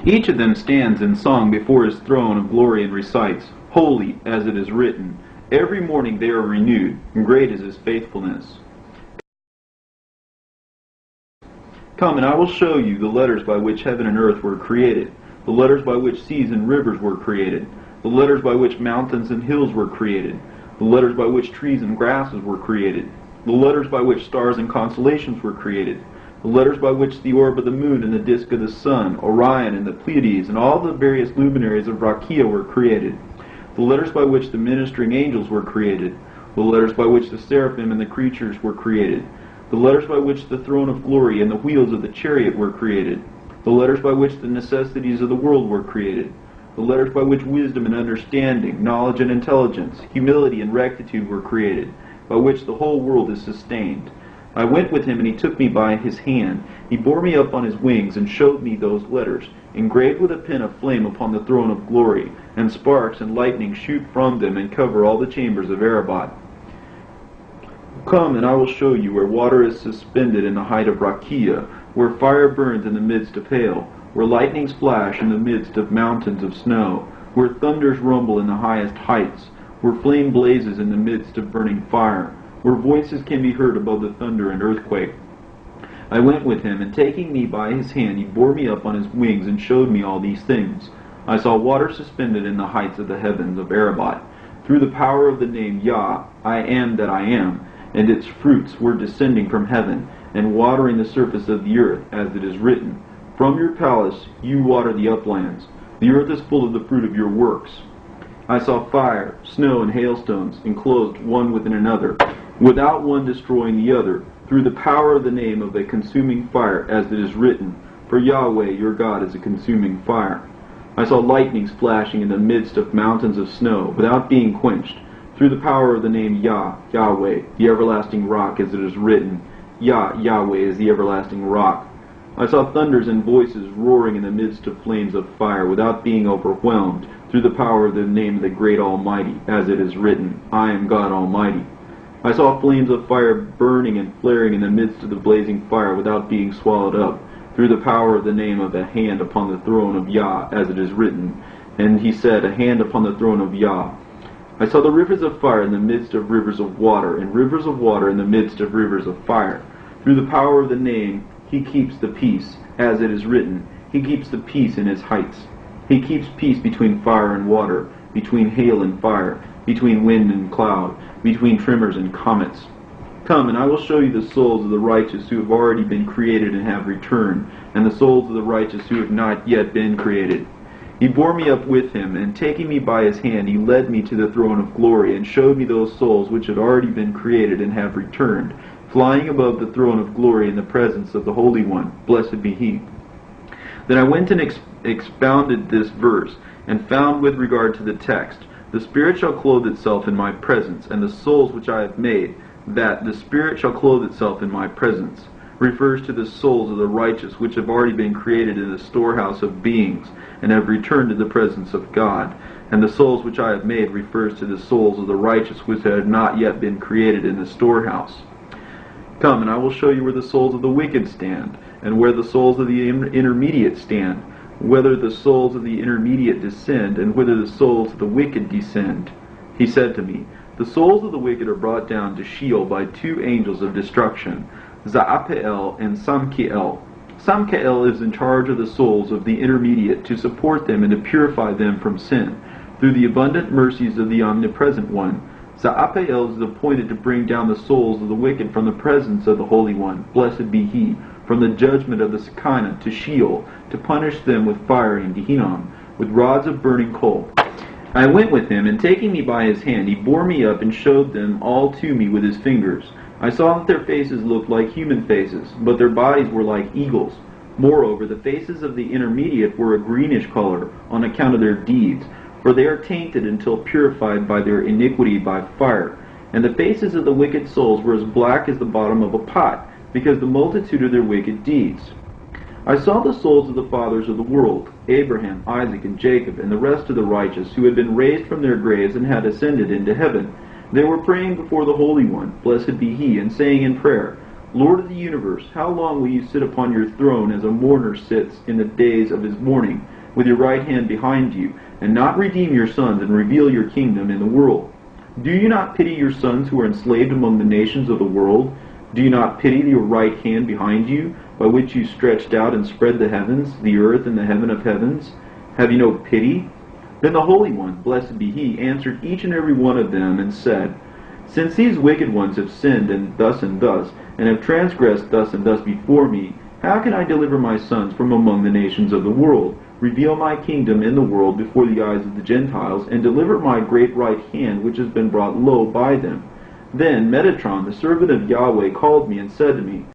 Speaker 1: Each of them stands in song before his throne of glory and recites, Holy, as it is written. Every morning they are renewed, and great is his faithfulness. Come, and I will show you the letters by which heaven and earth were created, the letters by which seas and rivers were created, the letters by which mountains and hills were created, the letters by which trees and grasses were created, the letters by which stars and constellations were created, the letters by which the orb of the moon and the disk of the sun, Orion and the Pleiades, and all the various luminaries of Rakia were created, the letters by which the ministering angels were created, the letters by which the seraphim and the creatures were created, the letters by which the throne of glory and the wheels of the chariot were created, the letters by which the necessities of the world were created, the letters by which wisdom and understanding, knowledge and intelligence, humility and rectitude were created, by which the whole world is sustained. I went with him, and he took me by his hand. He bore me up on his wings, and showed me those letters, engraved with a pen of flame upon the throne of glory, and sparks and lightning shoot from them, and cover all the chambers of Erebot. Come, and I will show you where water is suspended in the height of Rakia, where fire burns in the midst of hail, where lightnings flash in the midst of mountains of snow, where thunders rumble in the highest heights, where flame blazes in the midst of burning fire, where voices can be heard above the thunder and earthquake. I went with him, and taking me by his hand, he bore me up on his wings, and showed me all these things. I saw water suspended in the heights of the heavens of Erebot, through the power of the name Yah, I am that I am, and its fruits were descending from heaven, and watering the surface of the earth, as it is written, From your palace you water the uplands. The earth is full of the fruit of your works. I saw fire, snow, and hailstones, enclosed one within another, without one destroying the other, through the power of the name of a consuming fire, as it is written, For Yahweh your God is a consuming fire. I saw lightnings flashing in the midst of mountains of snow, without being quenched, through the power of the name Yah, Yahweh, the everlasting rock, as it is written, Yah, Yahweh is the everlasting rock. I saw thunders and voices roaring in the midst of flames of fire, without being overwhelmed, through the power of the name of the great Almighty, as it is written, I am God Almighty. I saw flames of fire burning and flaring in the midst of the blazing fire, without being swallowed up, through the power of the name of a hand upon the throne of Yah, as it is written. And he said, A hand upon the throne of Yah. I saw the rivers of fire in the midst of rivers of water, and rivers of water in the midst of rivers of fire. Through the power of the name, he keeps the peace, as it is written, He keeps the peace in his heights. He keeps peace between fire and water, between hail and fire, between wind and cloud, between tremors and comets. Come, and I will show you the souls of the righteous who have already been created and have returned, and the souls of the righteous who have not yet been created. He bore me up with him, and taking me by his hand, he led me to the throne of glory, and showed me those souls which had already been created and have returned, flying above the throne of glory in the presence of the Holy One. Blessed be he. Then I went and expounded this verse, and found with regard to the text, The Spirit shall clothe itself in my presence, and the souls which I have made, that the Spirit shall clothe itself in my presence, refers to the souls of the righteous which have already been created in the storehouse of beings, and have returned to the presence of God. And the souls which I have made refers to the souls of the righteous which have not yet been created in the storehouse. Come, and I will show you where the souls of the wicked stand, and where the souls of the intermediate stand, whether the souls of the intermediate descend, and whither the souls of the wicked descend. He said to me, The souls of the wicked are brought down to Sheol by two angels of destruction, Za'apeel and Samkiel. Samkiel is in charge of the souls of the intermediate to support them and to purify them from sin, through the abundant mercies of the Omnipresent One. Za'apeel is appointed to bring down the souls of the wicked from the presence of the Holy One, blessed be he, from the judgment of the Shekinah to Sheol, to punish them with fire in Gehinnom, with rods of burning coal. I went with him, and taking me by his hand, he bore me up and showed them all to me with his fingers. I saw that their faces looked like human faces, but their bodies were like eagles. Moreover, the faces of the intermediate were a greenish color, on account of their deeds, for they are tainted until purified by their iniquity by fire. And the faces of the wicked souls were as black as the bottom of a pot, because the multitude of their wicked deeds. I saw the souls of the fathers of the world, Abraham, Isaac, and Jacob, and the rest of the righteous, who had been raised from their graves and had ascended into heaven. They were praying before the Holy One, blessed be He, and saying in prayer, Lord of the universe, how long will you sit upon your throne as a mourner sits in the days of his mourning, with your right hand behind you, and not redeem your sons and reveal your kingdom in the world? Do you not pity your sons who are enslaved among the nations of the world? Do you not pity your right hand behind you, by which you stretched out and spread the heavens, the earth, and the heaven of heavens? Have you no pity? Then the Holy One, blessed be He, answered each and every one of them, and said, Since these wicked ones have sinned and thus, and have transgressed thus and thus before me, how can I deliver my sons from among the nations of the world, reveal my kingdom in the world before the eyes of the Gentiles, and deliver my great right hand which has been brought low by them? Then Metatron, the servant of Yahweh, called me and said to me,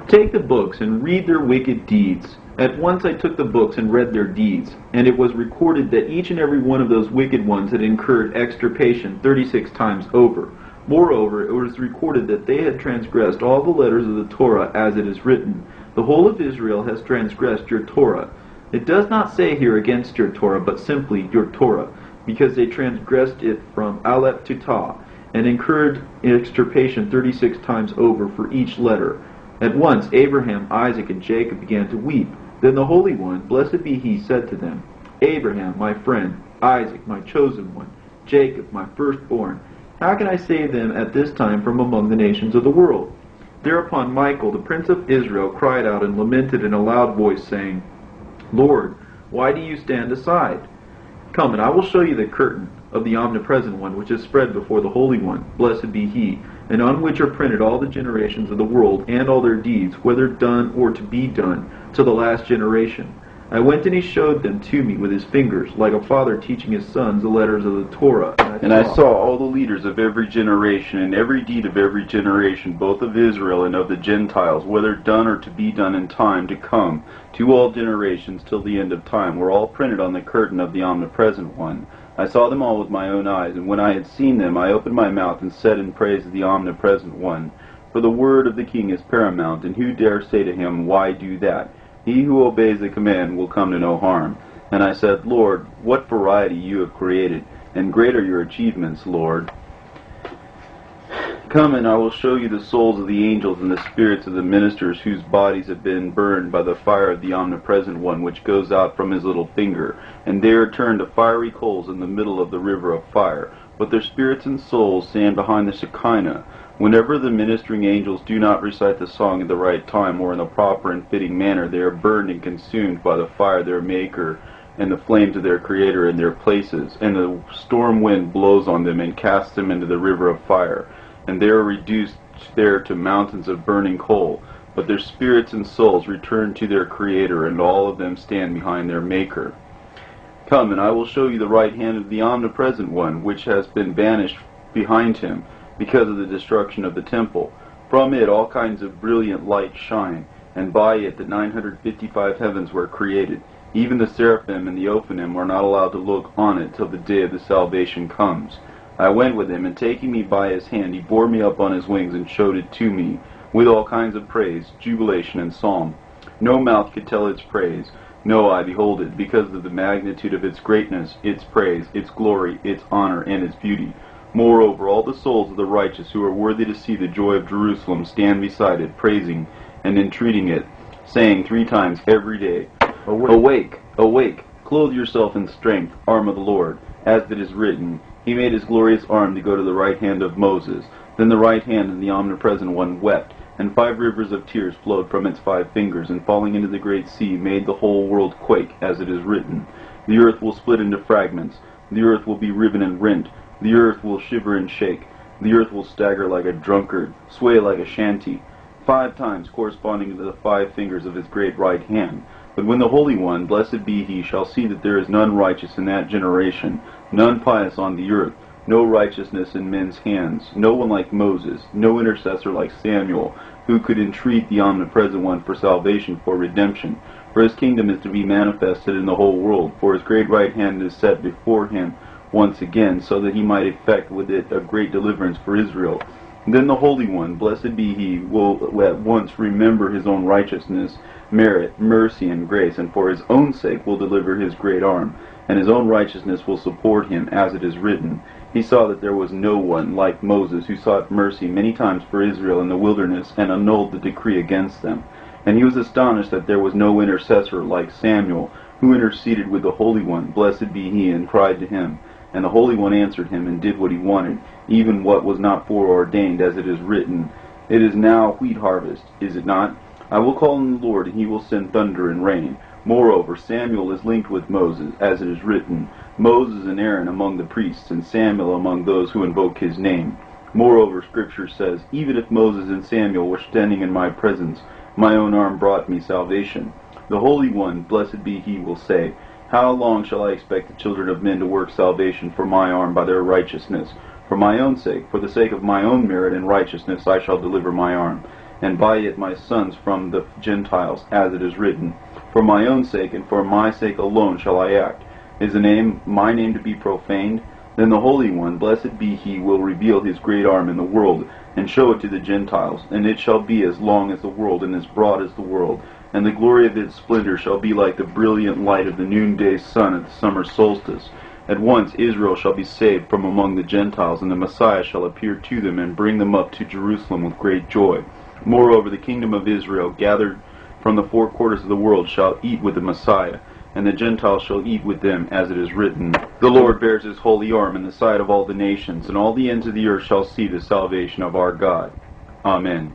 Speaker 1: Take the books and read their wicked deeds. At once I took the books and read their deeds, and it was recorded that each and every one of those wicked ones had incurred extirpation 36 times over. Moreover, it was recorded that they had transgressed all the letters of the Torah as it is written. The whole of Israel has transgressed your Torah. It does not say here against your Torah, but simply your Torah, because they transgressed it from Aleph to Tau, and incurred extirpation 36 times over for each letter. At once Abraham, Isaac, and Jacob began to weep. Then the Holy One, blessed be He, said to them, Abraham, my friend, Isaac, my chosen one, Jacob, my firstborn, how can I save them at this time from among the nations of the world? Thereupon Michael, the prince of Israel, cried out and lamented in a loud voice, saying, Lord, why do you stand aside? Come, and I will show you the curtain of the omnipresent one, which is spread before the Holy One, blessed be He, and on which are printed all the generations of the world, and all their deeds, whether done or to be done, to the last generation. I went and he showed them to me with his fingers, like a father teaching his sons the letters of the Torah. And I saw all the leaders of every generation, and every deed of every generation, both of Israel and of the Gentiles, whether done or to be done in time to come, to all generations till the end of time, were all printed on the curtain of the omnipresent one. I saw them all with my own eyes, and when I had seen them, I opened my mouth and said in praise of the omnipresent one, For the word of the king is paramount, and who dare say to him, Why do that? He who obeys the command will come to no harm. And I said, Lord, what variety you have created, and great are your achievements, Lord. Come, and I will show you the souls of the angels and the spirits of the ministers whose bodies have been burned by the fire of the omnipresent one, which goes out from his little finger. And they are turned to fiery coals in the middle of the river of fire. But their spirits and souls stand behind the Shekinah. Whenever the ministering angels do not recite the song at the right time or in the proper and fitting manner, they are burned and consumed by the fire of their Maker and the flames of their Creator in their places. And the storm wind blows on them and casts them into the river of fire. And they are reduced there to mountains of burning coal. But their spirits and souls return to their Creator, and all of them stand behind their Maker. Come, and I will show you the right hand of the omnipresent one, which has been banished behind him, because of the destruction of the temple. From it all kinds of brilliant light shine, and by it the 955 heavens were created. Even the seraphim and the Ophanim are not allowed to look on it till the day of the salvation comes. I went with him, and taking me by his hand, he bore me up on his wings and showed it to me, with all kinds of praise, jubilation, and psalm. No mouth could tell its praise, no eye behold it, because of the magnitude of its greatness, its praise, its glory, its honor, and its beauty. Moreover, all the souls of the righteous who are worthy to see the joy of Jerusalem stand beside it, praising and entreating it, saying 3 times every day, Awake, awake, clothe yourself in strength, arm of the Lord, as it is written, He made His glorious arm to go to the right hand of Moses. Then the right hand of the omnipresent one wept, and 5 rivers of tears flowed from its 5 fingers, and falling into the great sea made the whole world quake, as it is written, The earth will split into fragments, the earth will be riven and rent, the earth will shiver and shake, the earth will stagger like a drunkard, sway like a shanty, 5 times corresponding to the 5 fingers of his great right hand. But when the Holy One, blessed be He, shall see that there is none righteous in that generation, none pious on the earth, no righteousness in men's hands, no one like Moses, no intercessor like Samuel, who could entreat the Omnipresent One for salvation, for redemption. For his kingdom is to be manifested in the whole world, for his great right hand is set before him once again, so that he might effect with it a great deliverance for Israel. Then the Holy One, blessed be he, will at once remember his own righteousness, merit, mercy, and grace, and for his own sake will deliver his great arm, and his own righteousness will support him, as it is written. He saw that there was no one like Moses, who sought mercy many times for Israel in the wilderness, and annulled the decree against them. And he was astonished that there was no intercessor like Samuel, who interceded with the Holy One, blessed be he, and cried to him. And the Holy One answered him, and did what he wanted, even what was not foreordained, as it is written. It is now wheat harvest, is it not? I will call on the Lord, and he will send thunder and rain. Moreover, Samuel is linked with Moses, as it is written, Moses and Aaron among the priests, and Samuel among those who invoke his name. Moreover, Scripture says, even if Moses and Samuel were standing in my presence, my own arm brought me salvation. The Holy One, blessed be he, will say, how long shall I expect the children of men to work salvation for my arm by their righteousness? For my own sake, for the sake of my own merit and righteousness, I shall deliver my arm, and by it my sons from the Gentiles, as it is written. For my own sake, and for my sake alone shall I act. Is my name to be profaned? Then the Holy One, blessed be he, will reveal his great arm in the world, and show it to the Gentiles. And it shall be as long as the world, and as broad as the world. And the glory of its splendor shall be like the brilliant light of the noonday sun at the summer solstice. At once Israel shall be saved from among the Gentiles, and the Messiah shall appear to them, and bring them up to Jerusalem with great joy. Moreover, the kingdom of Israel, gathered from the four quarters of the world, shall eat with the Messiah, and the Gentiles shall eat with them, as it is written. The Lord bears his holy arm in the sight of all the nations, and all the ends of the earth shall see the salvation of our God. Amen.